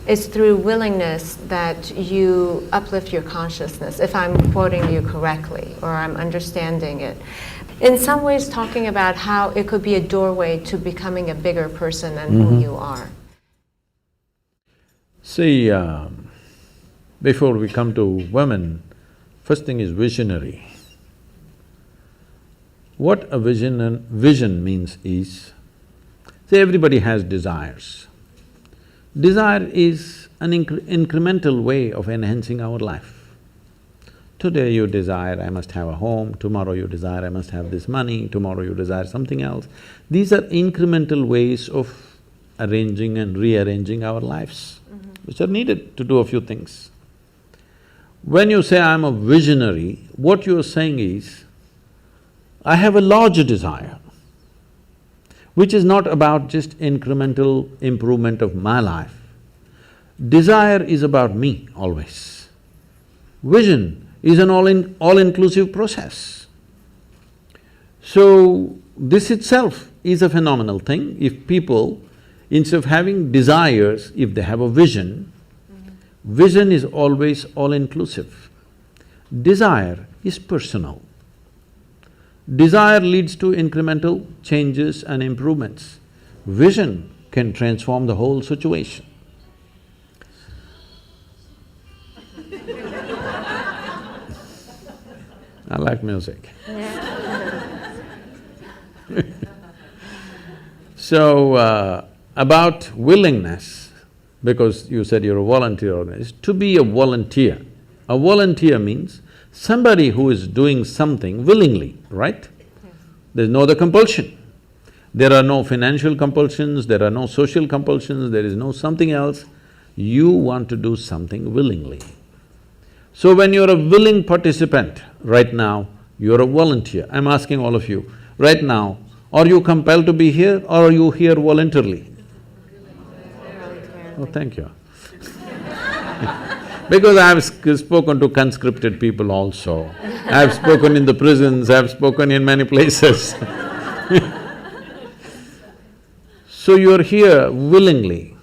it's through willingness that you uplift your consciousness, if I'm quoting you correctly, or I'm understanding it. In some ways talking about how it could be a doorway to becoming a bigger person than who you are. See, before we come to women, first thing is visionary. What a vision means is, say everybody has desires. Desire is an incremental way of enhancing our life. Today you desire, I must have a home, tomorrow you desire, I must have this money, tomorrow you desire something else. These are incremental ways of arranging and rearranging our lives, which are needed to do a few things. When you say, I'm a visionary, what you're saying is, I have a larger desire, which is not about just incremental improvement of my life. Desire is about me always. Vision is an all-inclusive process. So, this itself is a phenomenal thing. If people, instead of having desires, if they have a vision, vision is always all-inclusive. Desire is personal. Desire leads to incremental changes and improvements. Vision can transform the whole situation. I like music. So, about willingness, because you said you're a volunteer organization, to be a volunteer means somebody who is doing something willingly, right? Yes. There's no other compulsion. There are no financial compulsions, there are no social compulsions, there is no something else. You want to do something willingly. So when you're a willing participant, right now, you're a volunteer. I'm asking all of you, right now, are you compelled to be here or are you here voluntarily? Oh, thank you. Because I've spoken to conscripted people also. I've spoken in the prisons, I've spoken in many places. So you're here willingly.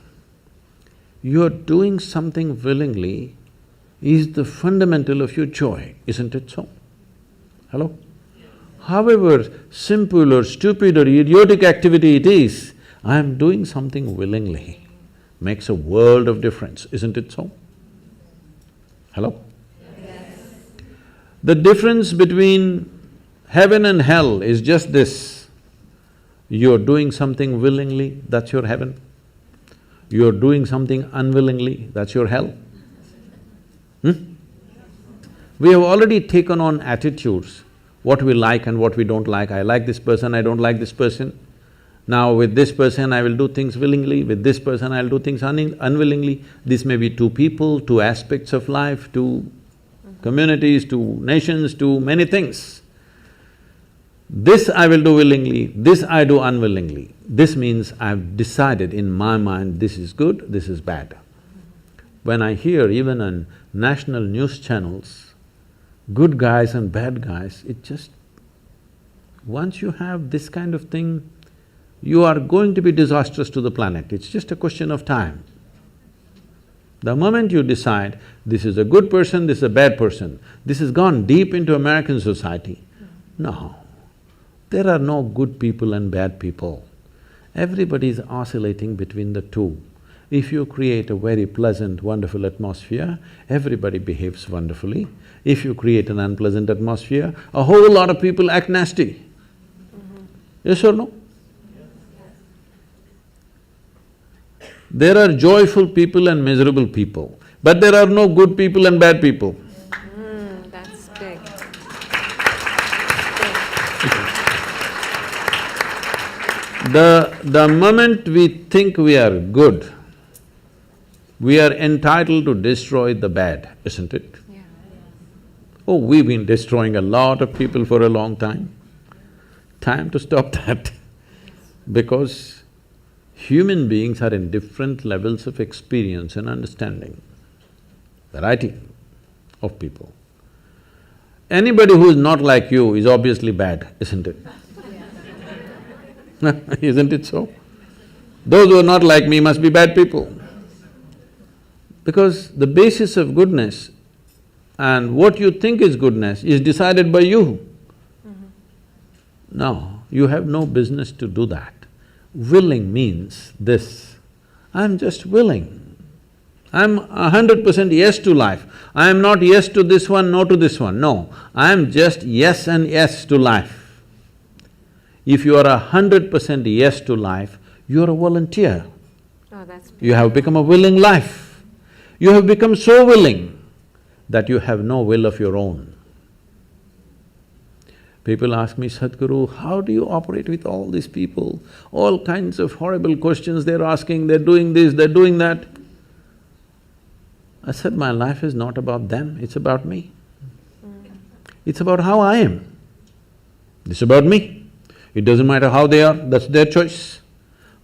You're doing something willingly is the fundamental of your joy, isn't it so? Hello? However simple or stupid or idiotic activity it is, I'm doing something willingly, makes a world of difference, isn't it so? Hello? Yes. The difference between heaven and hell is just this. You're doing something willingly, that's your heaven. You're doing something unwillingly, that's your hell. We have already taken on attitudes, what we like and what we don't like. I like this person, I don't like this person. Now with this person I will do things willingly, with this person I'll do things unwillingly. This may be two people, two aspects of life, two communities, two nations, two many things. This I will do willingly, this I do unwillingly. This means I've decided in my mind, this is good, this is bad. When I hear even on national news channels, good guys and bad guys, it just… once you have this kind of thing, you are going to be disastrous to the planet, it's just a question of time. The moment you decide, this is a good person, this is a bad person, this has gone deep into American society. No, there are no good people and bad people. Everybody is oscillating between the two. If you create a very pleasant, wonderful atmosphere, everybody behaves wonderfully. If you create an unpleasant atmosphere, a whole lot of people act nasty. Yes or no? There are joyful people and miserable people, but there are no good people and bad people. That's big. The moment we think we are good, we are entitled to destroy the bad, isn't it? Yeah. Oh, we've been destroying a lot of people for a long time. Time to stop that because human beings are in different levels of experience and understanding, variety of people. Anybody who is not like you is obviously bad, isn't it? Isn't it so? Those who are not like me must be bad people. Because the basis of goodness and what you think is goodness is decided by you. No, you have no business to do that. Willing means this, I'm just willing. I'm 100% yes to life. I am not yes to this one, no to this one, no. I am just yes and yes to life. If you are 100% yes to life, you are a volunteer. Oh, that's beautiful. You have become a willing life. You have become so willing that you have no will of your own. People ask me, Sadhguru, how do you operate with all these people? All kinds of horrible questions they're asking, they're doing this, they're doing that. I said, my life is not about them, it's about me. It's about how I am. It's about me. It doesn't matter how they are, that's their choice.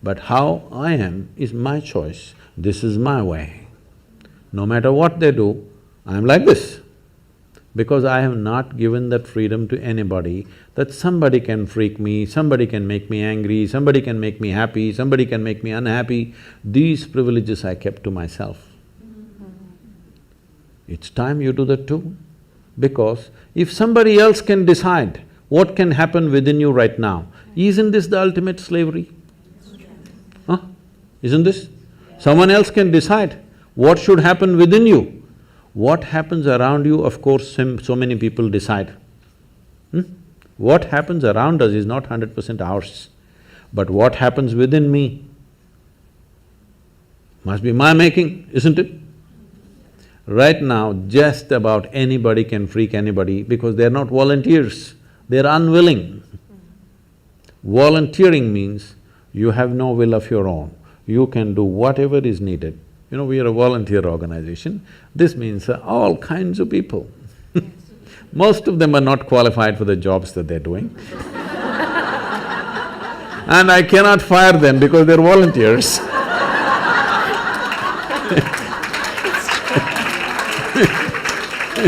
But how I am is my choice, this is my way. No matter what they do, I'm like this. Because I have not given that freedom to anybody that somebody can freak me, somebody can make me angry, somebody can make me happy, somebody can make me unhappy. These privileges I kept to myself. It's time you do that too. Because if somebody else can decide what can happen within you right now, isn't this the ultimate slavery? Huh? Isn't this? Someone else can decide what should happen within you. What happens around you, of course, so many people decide. What happens around us is not 100% ours. But what happens within me must be my making, isn't it? Right now, just about anybody can freak anybody because they're not volunteers, they're unwilling. Volunteering means you have no will of your own, you can do whatever is needed. You know, we are a volunteer organization, this means all kinds of people. Most of them are not qualified for the jobs that they're doing. And I cannot fire them because they're volunteers. On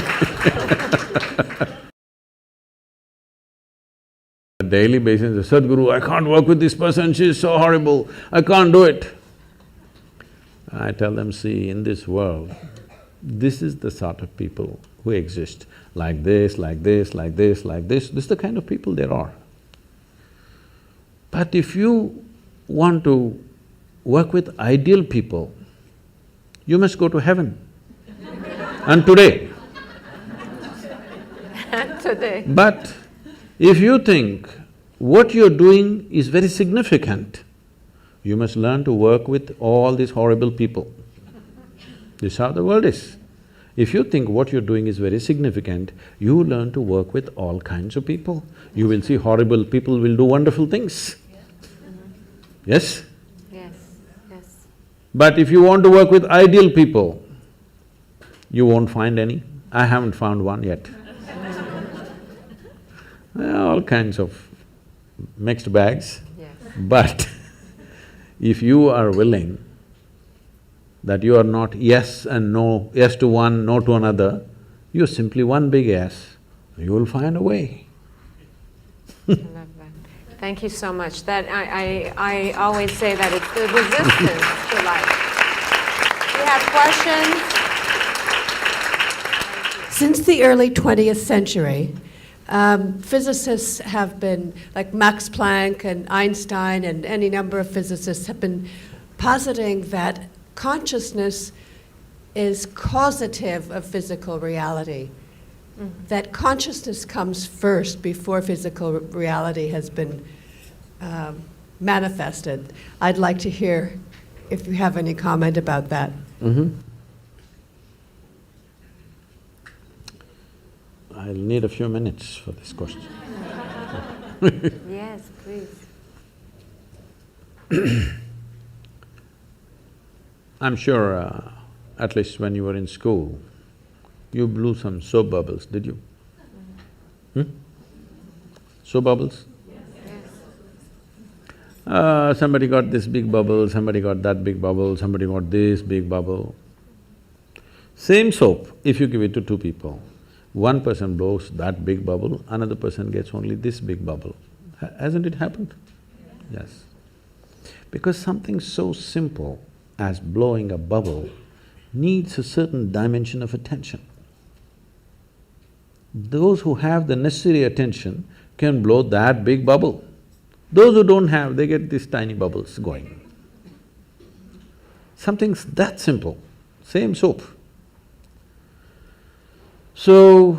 a daily basis, Sadhguru, I can't work with this person, she's so horrible, I can't do it. I tell them, see, in this world, this is the sort of people who exist, like this, like this, like this, like this is the kind of people there are. But if you want to work with ideal people, you must go to heaven. And today. Today. But if you think what you're doing is very significant, you must learn to work with all these horrible people. This is how the world is. If you think what you're doing is very significant, you learn to work with all kinds of people. You will see horrible people will do wonderful things. Yes? Yes, yes. But if you want to work with ideal people, you won't find any. I haven't found one yet. All kinds of mixed bags. Yes. But if you are willing that you are not yes and no, yes to one, no to another, you're simply one big yes, you will find a way. I love that. Thank you so much. That I always say that it's the resistance to life. You have questions? Since the early 20th century, physicists have been, like Max Planck and Einstein and any number of physicists have been positing that consciousness is causative of physical reality. That consciousness comes first before physical reality has been manifested. I'd like to hear if you have any comment about that. I'll need a few minutes for this question. Yes, please. I'm sure, at least when you were in school, you blew some soap bubbles, did you? Soap bubbles? Somebody got this big bubble, somebody got that big bubble, somebody got this big bubble. Same soap, if you give it to two people, one person blows that big bubble, another person gets only this big bubble. Hasn't it happened? Yes. Because something so simple as blowing a bubble needs a certain dimension of attention. Those who have the necessary attention can blow that big bubble. Those who don't have, they get these tiny bubbles going. Something's that simple, same soap. So,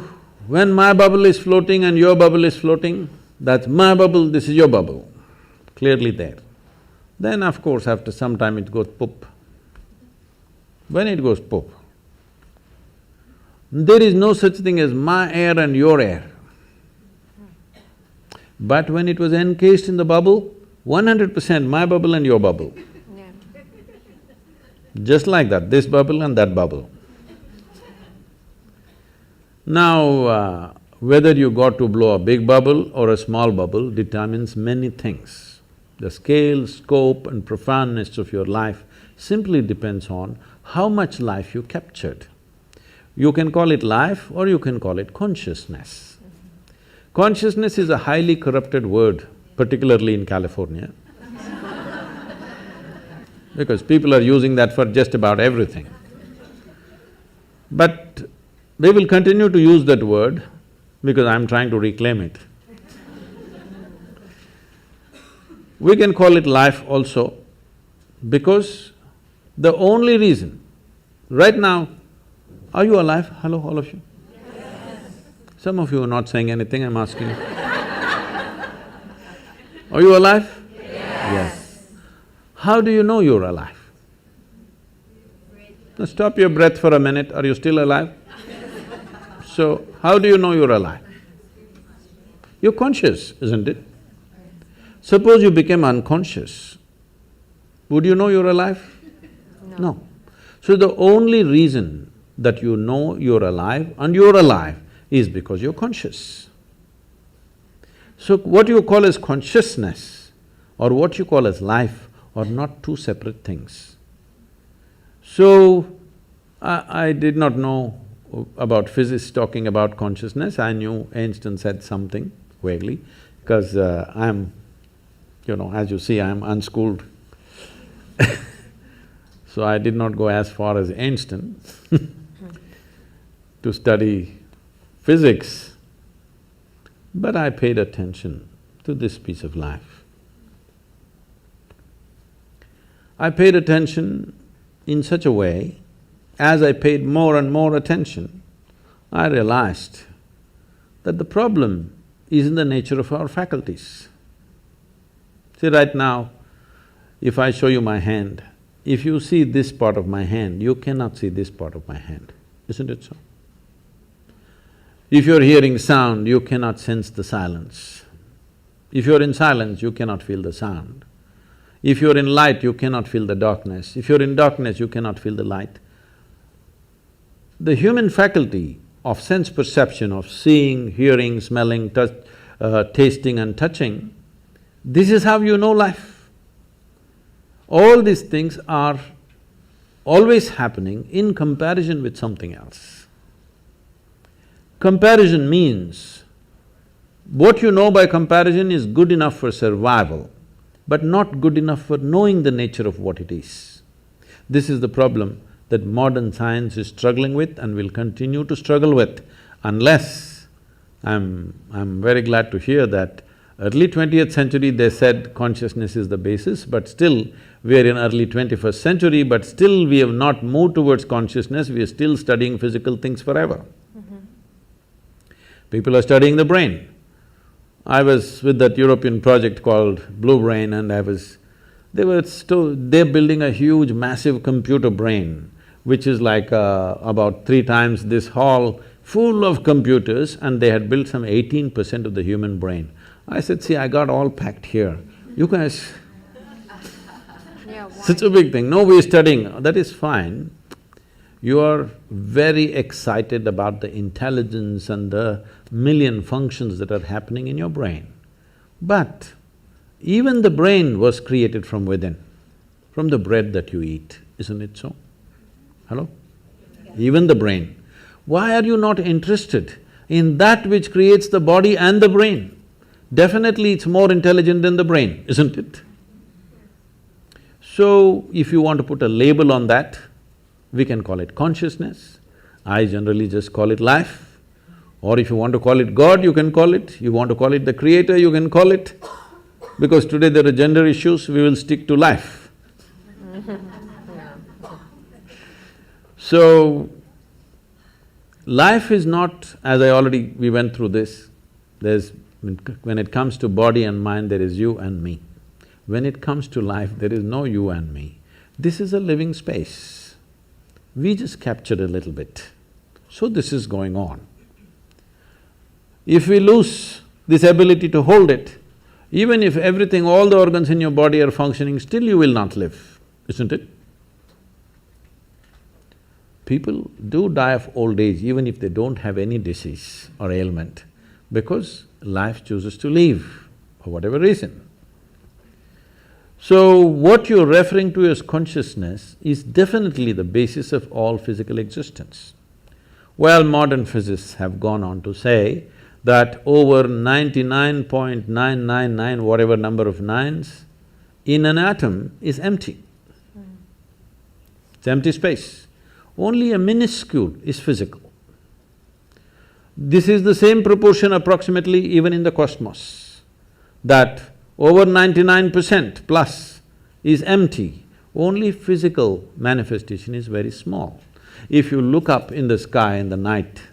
when my bubble is floating and your bubble is floating, that's my bubble, this is your bubble, clearly there. Then of course, after some time it goes poop. When it goes poop, there is no such thing as my air and your air. But when it was encased in the bubble, 100% my bubble and your bubble. Yeah. Just like that, this bubble and that bubble. Now, whether you got to blow a big bubble or a small bubble determines many things. The scale, scope and profoundness of your life simply depends on how much life you captured. You can call it life or you can call it consciousness. Consciousness is a highly corrupted word, particularly in California, because people are using that for just about everything. But they will continue to use that word because I'm trying to reclaim it. We can call it life also because the only reason, right now, are you alive? Hello, all of you? Yes. Some of you are not saying anything, I'm asking you. Are you alive? Yes. How do you know you're alive? Now stop your breath for a minute, are you still alive? So, how do you know you're alive? You're conscious, isn't it? Suppose you became unconscious, would you know you're alive? No. So the only reason that you know you're alive and you're alive is because you're conscious. So what you call as consciousness or what you call as life are not two separate things. So, I did not know about physicists talking about consciousness, I knew Einstein said something vaguely, because I'm, as you see, I'm unschooled. So I did not go as far as Einstein to study physics, but I paid attention to this piece of life. I paid attention in such a way, as I paid more and more attention, I realized that the problem is in the nature of our faculties. See, right now, if I show you my hand, if you see this part of my hand, you cannot see this part of my hand, isn't it so? If you're hearing sound, you cannot sense the silence. If you're in silence, you cannot feel the sound. If you're in light, you cannot feel the darkness. If you're in darkness, you cannot feel the light. The human faculty of sense perception, of seeing, hearing, smelling, tasting and touching, this is how you know life. All these things are always happening in comparison with something else. Comparison means, what you know by comparison is good enough for survival, but not good enough for knowing the nature of what it is. This is the problem that modern science is struggling with and will continue to struggle with, unless… I'm very glad to hear that early 20th century they said consciousness is the basis, but still we are in early 21st century, but still we have not moved towards consciousness, we are still studying physical things forever. People are studying the brain. I was with that European project called Blue Brain, and they're building a huge massive computer brain, which is like about 3 times this hall, full of computers, and they had built some 18% of the human brain. I said, see, I got all packed here, you guys… Yeah, such a big thing, no, we're studying, that is fine. You are very excited about the intelligence and the million functions that are happening in your brain. But even the brain was created from within, from the bread that you eat, isn't it so? Hello? Even the brain. Why are you not interested in that which creates the body and the brain? Definitely it's more intelligent than the brain, isn't it? So, if you want to put a label on that, we can call it consciousness. I generally just call it life. Or if you want to call it God, you can call it. You want to call it the creator, you can call it. Because today there are gender issues, we will stick to life. So, life is not… as we went through this, when it comes to body and mind, there is you and me. When it comes to life, there is no you and me. This is a living space. We just captured a little bit. So this is going on. If we lose this ability to hold it, even if everything, all the organs in your body are functioning, still you will not live, isn't it? People do die of old age even if they don't have any disease or ailment, because life chooses to leave for whatever reason. So, what you're referring to as consciousness is definitely the basis of all physical existence. Well, modern physicists have gone on to say that over 99.999 whatever number of nines in an atom is empty. It's empty space. Only a minuscule is physical. This is the same proportion approximately even in the cosmos, that over 99% plus is empty, only physical manifestation is very small. If you look up in the sky in the night,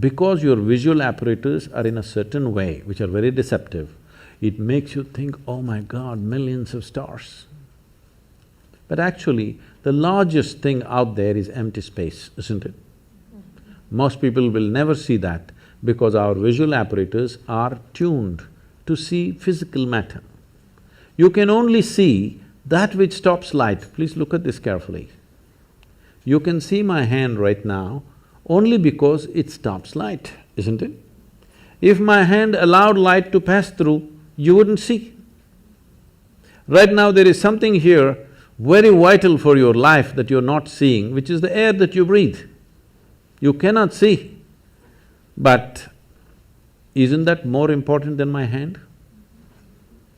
because your visual apparatus are in a certain way, which are very deceptive, it makes you think, oh my God, millions of stars. But actually, the largest thing out there is empty space, isn't it? Most people will never see that because our visual apparatus are tuned to see physical matter. You can only see that which stops light. Please look at this carefully. You can see my hand right now only because it stops light, isn't it? If my hand allowed light to pass through, you wouldn't see. Right now there is something here very vital for your life that you're not seeing, which is the air that you breathe. You cannot see, but isn't that more important than my hand?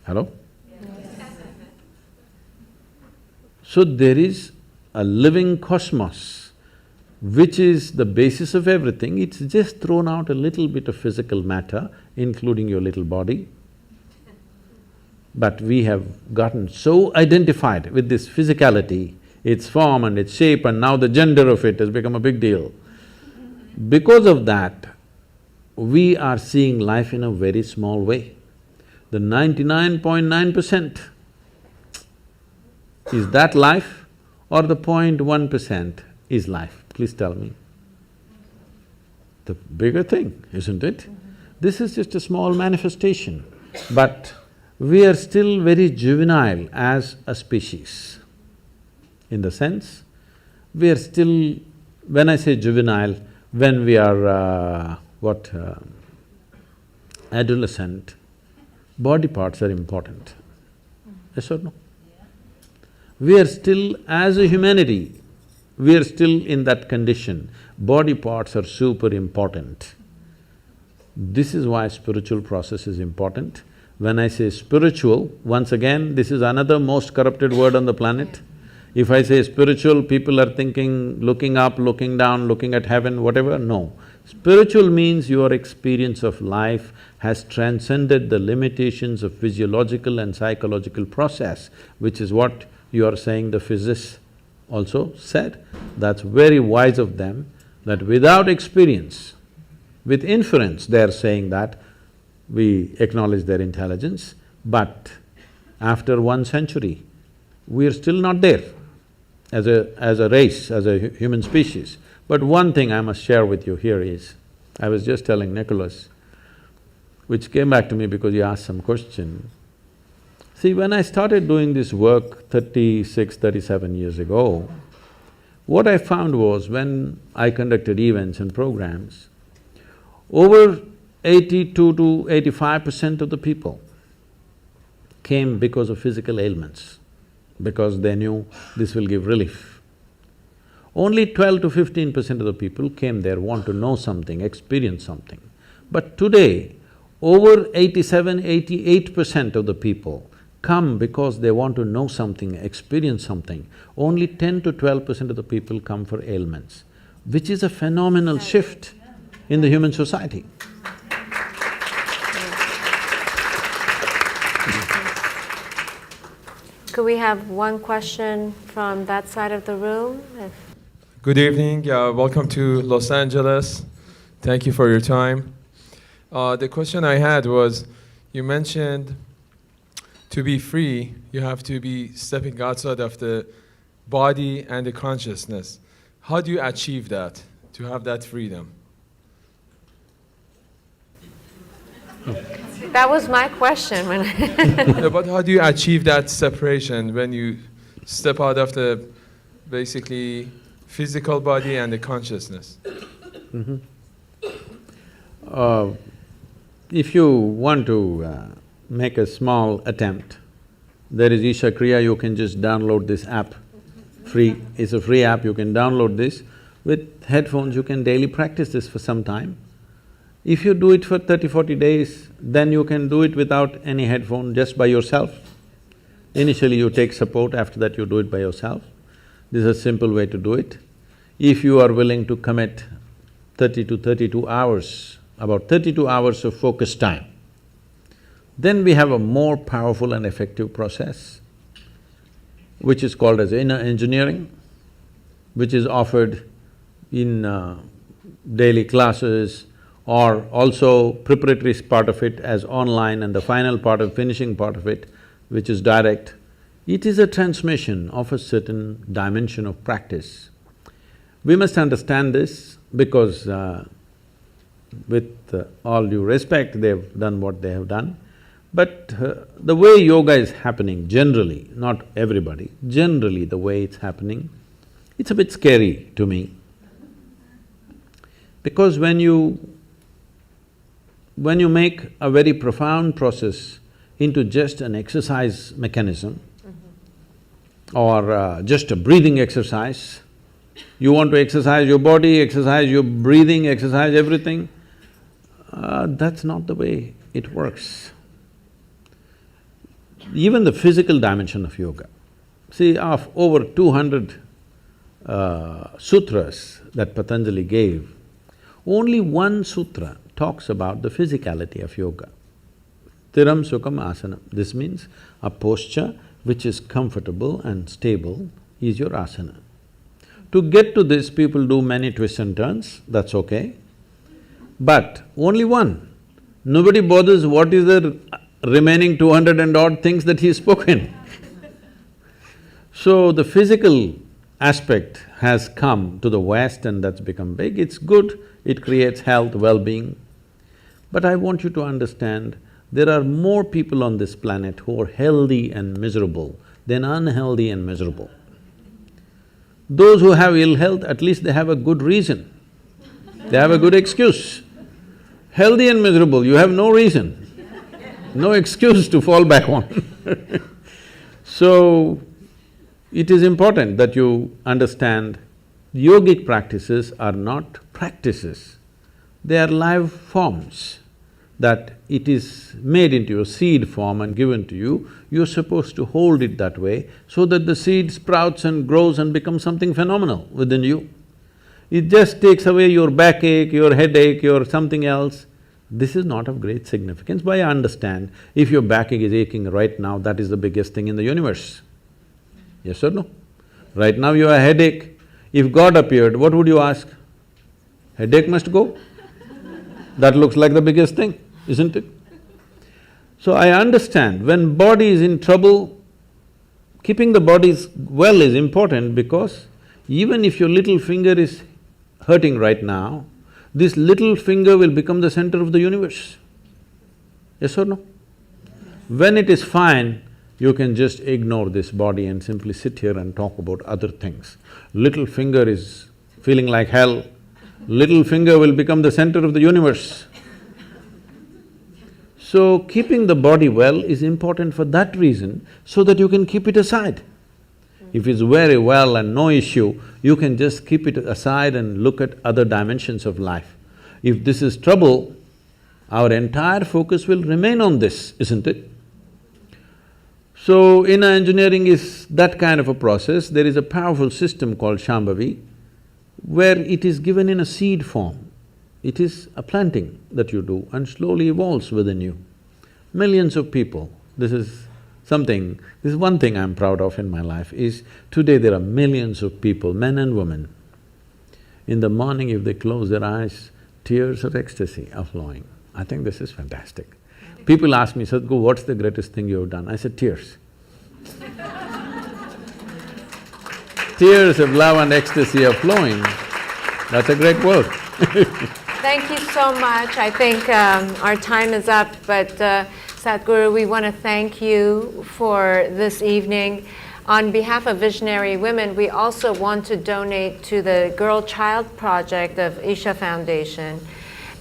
Hello? Yes. So there is a living cosmos which is the basis of everything. It's just thrown out a little bit of physical matter, including your little body. But we have gotten so identified with this physicality, its form and its shape, and now the gender of it has become a big deal. Because of that, we are seeing life in a very small way. The 99.9%, is that life or the 0.1% is life? Please tell me. The bigger thing, isn't it? This is just a small manifestation, but we are still very juvenile as a species. In the sense, we are still… when I say juvenile, when we are adolescent, body parts are important. Yes or no? We are still, as a humanity, we are still in that condition. Body parts are super important. This is why spiritual process is important. When I say spiritual, once again, this is another most corrupted word on the planet. If I say spiritual, people are thinking looking up, looking down, looking at heaven, whatever, no. Spiritual means your experience of life has transcended the limitations of physiological and psychological process, which is what you are saying the physicists also said. That's very wise of them, that without experience, with inference they are saying that we acknowledge their intelligence, but after 1 century, we are still not there as a race, as a human species. But one thing I must share with you here is, I was just telling Nicholas, which came back to me because he asked some question. See, when I started doing this work 36, 37 years ago, what I found was when I conducted events and programs, over 82 to 85% of the people came because of physical ailments, because they knew this will give relief. Only 12 to 15% of the people came there, want to know something, experience something. But today, over 87, 88% of the people come because they want to know something, experience something. Only 10 to 12% of the people come for ailments, which is a phenomenal shift in the human society. Could we have one question from that side of the room? Good evening, welcome to Los Angeles. Thank you for your time. The question I had was, you mentioned to be free, you have to be stepping outside of the body and the consciousness. How do you achieve that, to have that freedom? That was my question when No, but how do you achieve that separation when you step out of the basically physical body and the consciousness? If you want to make a small attempt, there is Isha Kriya, you can just download this app, free, it's a free app, you can download this. With headphones, you can daily practice this for some time. If you do it for 30-40 days, then you can do it without any headphone, just by yourself. Initially you take support, after that you do it by yourself. This is a simple way to do it. If you are willing to commit 30 to 32 hours, about 32 hours of focus time, then we have a more powerful and effective process, which is called as inner engineering, which is offered in daily classes, or also preparatory part of it as online, and the final part of finishing part of it, which is direct. It is a transmission of a certain dimension of practice. We must understand this because with all due respect, they've done what they have done. But the way yoga is happening generally, not everybody, generally the way it's happening, it's a bit scary to me. Because when you make a very profound process into just an exercise mechanism, or just a breathing exercise. You want to exercise your body, exercise your breathing, exercise everything. That's not the way it works. Even the physical dimension of yoga. See, of over 200 sutras that Patanjali gave, only one sutra talks about the physicality of yoga. Thiram Sukham Asana. This means a posture which is comfortable and stable is your asana. To get to this, people do many twists and turns, that's okay. But only one. Nobody bothers what is the remaining 200 and odd things that he's spoken. So the physical aspect has come to the West and that's become big. It's good, it creates health, well-being. But I want you to understand, there are more people on this planet who are healthy and miserable than unhealthy and miserable. Those who have ill health, at least they have a good reason, they have a good excuse. Healthy and miserable, you have no reason, no excuse to fall back on. So, it is important that you understand yogic practices are not practices, they are live forms, that it is made into a seed form and given to you, you're supposed to hold it that way so that the seed sprouts and grows and becomes something phenomenal within you. It just takes away your backache, your headache, your something else. This is not of great significance, but I understand if your backache is aching right now, that is the biggest thing in the universe. Yes or no? Right now you have a headache. If God appeared, what would you ask? Headache must go? That looks like the biggest thing, isn't it? So I understand, when body is in trouble, keeping the body well is important because even if your little finger is hurting right now, this little finger will become the center of the universe. Yes or no? When it is fine, you can just ignore this body and simply sit here and talk about other things. Little finger is feeling like hell, little finger will become the center of the universe. So, keeping the body well is important for that reason, so that you can keep it aside. If it's very well and no issue, you can just keep it aside and look at other dimensions of life. If this is trouble, our entire focus will remain on this, isn't it? So, inner engineering is that kind of a process. There is a powerful system called Shambhavi, where it is given in a seed form. It is a planting that you do and slowly evolves within you. Millions of people, this is one thing I'm proud of in my life is, today there are millions of people, men and women. In the morning if they close their eyes, tears of ecstasy are flowing. I think this is fantastic. People ask me, Sadhguru, what's the greatest thing you've done? I said, tears. Tears of love and ecstasy are flowing, that's a great work. Thank you so much. I think our time is up, but Sadhguru, we want to thank you for this evening. On behalf of Visionary Women, we also want to donate to the Girl Child Project of Isha Foundation.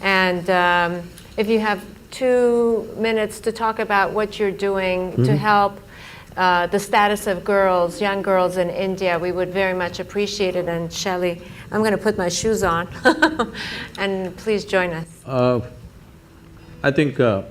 And if you have 2 minutes to talk about what you're doing to help the status of girls, young girls in India, we would very much appreciate it. And Shelley, I'm going to put my shoes on and please join us. I think a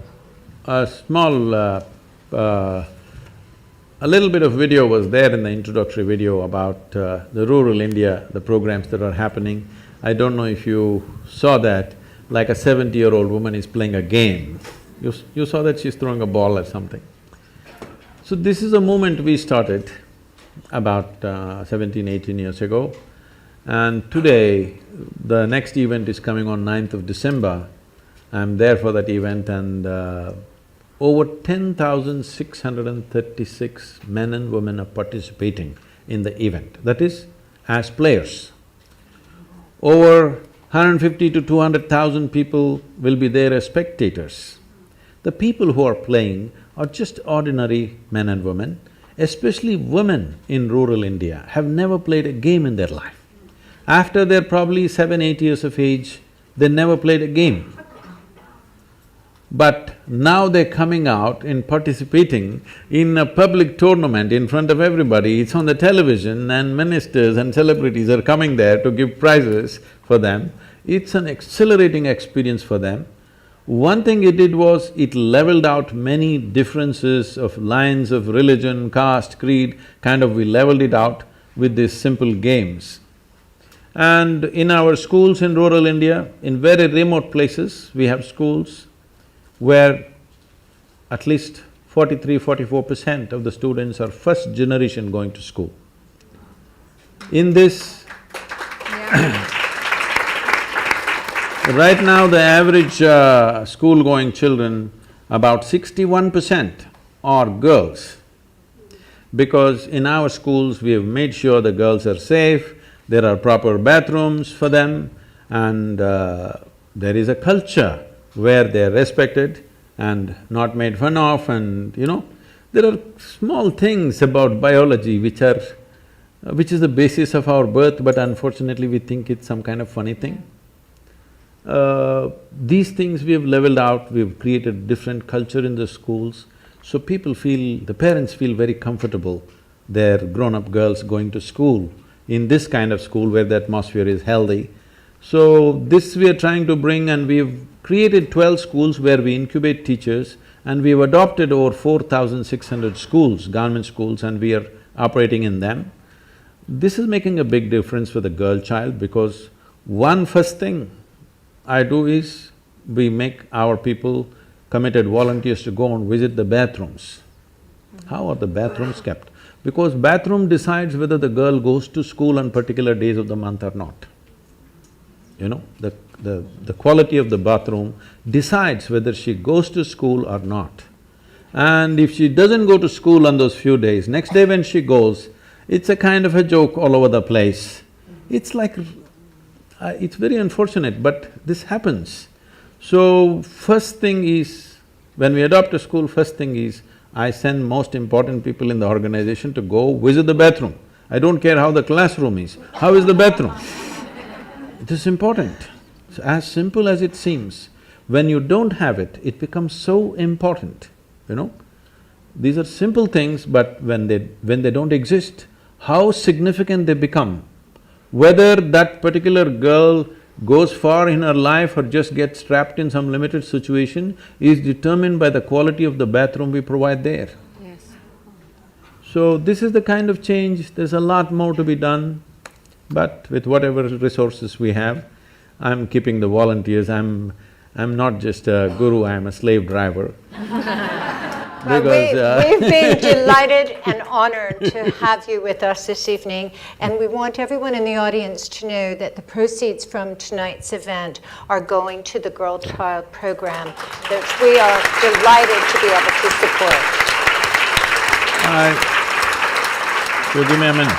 little bit of video was there in the introductory video about the rural India, the programs that are happening. I don't know if you saw that, like a 70-year-old woman is playing a game. You saw that she's throwing a ball or something. So this is a movement we started about 17, 18 years ago. And today, the next event is coming on 9th of December. I'm there for that event and over 10,636 men and women are participating in the event, that is, as players. Over 150 to 200,000 people will be there as spectators. The people who are playing are just ordinary men and women, especially women in rural India have never played a game in their life. After they're probably 7, 8 years of age, they never played a game. But now they're coming out and participating in a public tournament in front of everybody, it's on the television and ministers and celebrities are coming there to give prizes for them. It's an exhilarating experience for them. One thing it did was, it leveled out many differences of lines of religion, caste, creed, we leveled it out with these simple games. And in our schools in rural India, in very remote places, we have schools where at least 43–44% of the students are first generation going to school. In this, right now the average school-going children, about 61% are girls. Because in our schools, we have made sure the girls are safe, there are proper bathrooms for them, and there is a culture where they are respected and not made fun of, and there are small things about biology which is the basis of our birth, but unfortunately we think it's some kind of funny thing. These things we have leveled out, we've created different culture in the schools, so the parents feel very comfortable, their grown-up girls going to school, in this kind of school where the atmosphere is healthy. So this we are trying to bring, and we've created 12 schools where we incubate teachers, and we've adopted over 4,600 schools, government schools, and we are operating in them. This is making a big difference for the girl child, because first thing I do is, we make our people committed volunteers to go and visit the bathrooms. How are the bathrooms kept? Because bathroom decides whether the girl goes to school on particular days of the month or not. The quality of the bathroom decides whether she goes to school or not. And if she doesn't go to school on those few days, next day when she goes, it's a kind of a joke all over the place. It's like… it's very unfortunate, but this happens. So, first thing is, when we adopt a school, first thing is, I send most important people in the organization to go visit the bathroom. I don't care how the classroom is, how is the bathroom? It is important. It's as simple as it seems. When you don't have it, it becomes so important, These are simple things, but when they don't exist, how significant they become. Whether that particular girl goes far in her life or just gets trapped in some limited situation is determined by the quality of the bathroom we provide there. Yes. So this is the kind of change, there's a lot more to be done, but with whatever resources we have, I'm keeping the volunteers, I'm not just a guru, I'm a slave driver. We've been delighted and honored to have you with us this evening, and we want everyone in the audience to know that the proceeds from tonight's event are going to the Girl Child Program that we are delighted to be able to support. So give me a minute.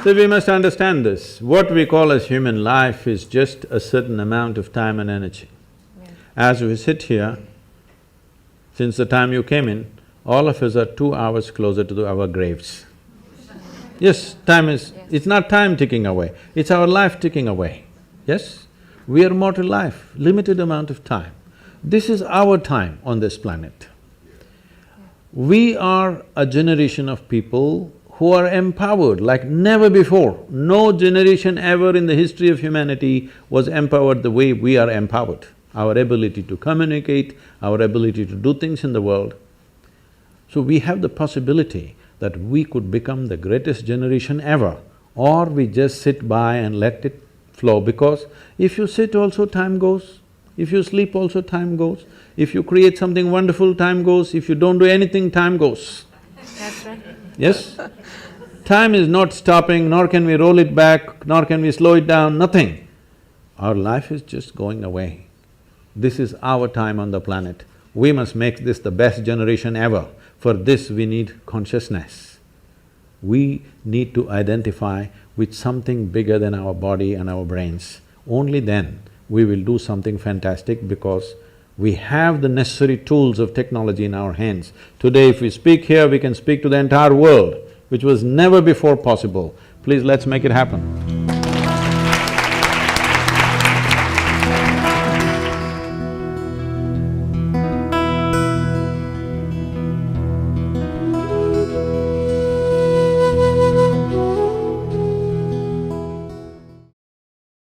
So we must understand this, what we call as human life is just a certain amount of time and energy. Yeah. As we sit here, since the time you came in, all of us are 2 hours closer to our graves. Yes, time is… it's not time ticking away, it's our life ticking away, yes? We are mortal life, limited amount of time. This is our time on this planet. We are a generation of people who are empowered like never before. No generation ever in the history of humanity was empowered the way we are empowered. Our ability to communicate, our ability to do things in the world. So we have the possibility that we could become the greatest generation ever, or we just sit by and let it flow, because if you sit also time goes, if you sleep also time goes, if you create something wonderful time goes, if you don't do anything time goes. That's right. Yes? Time is not stopping, nor can we roll it back, nor can we slow it down, nothing. Our life is just going away. This is our time on the planet. We must make this the best generation ever. For this we need consciousness. We need to identify with something bigger than our body and our brains. Only then we will do something fantastic, because we have the necessary tools of technology in our hands. Today if we speak here, we can speak to the entire world, which was never before possible. Please, let's make it happen.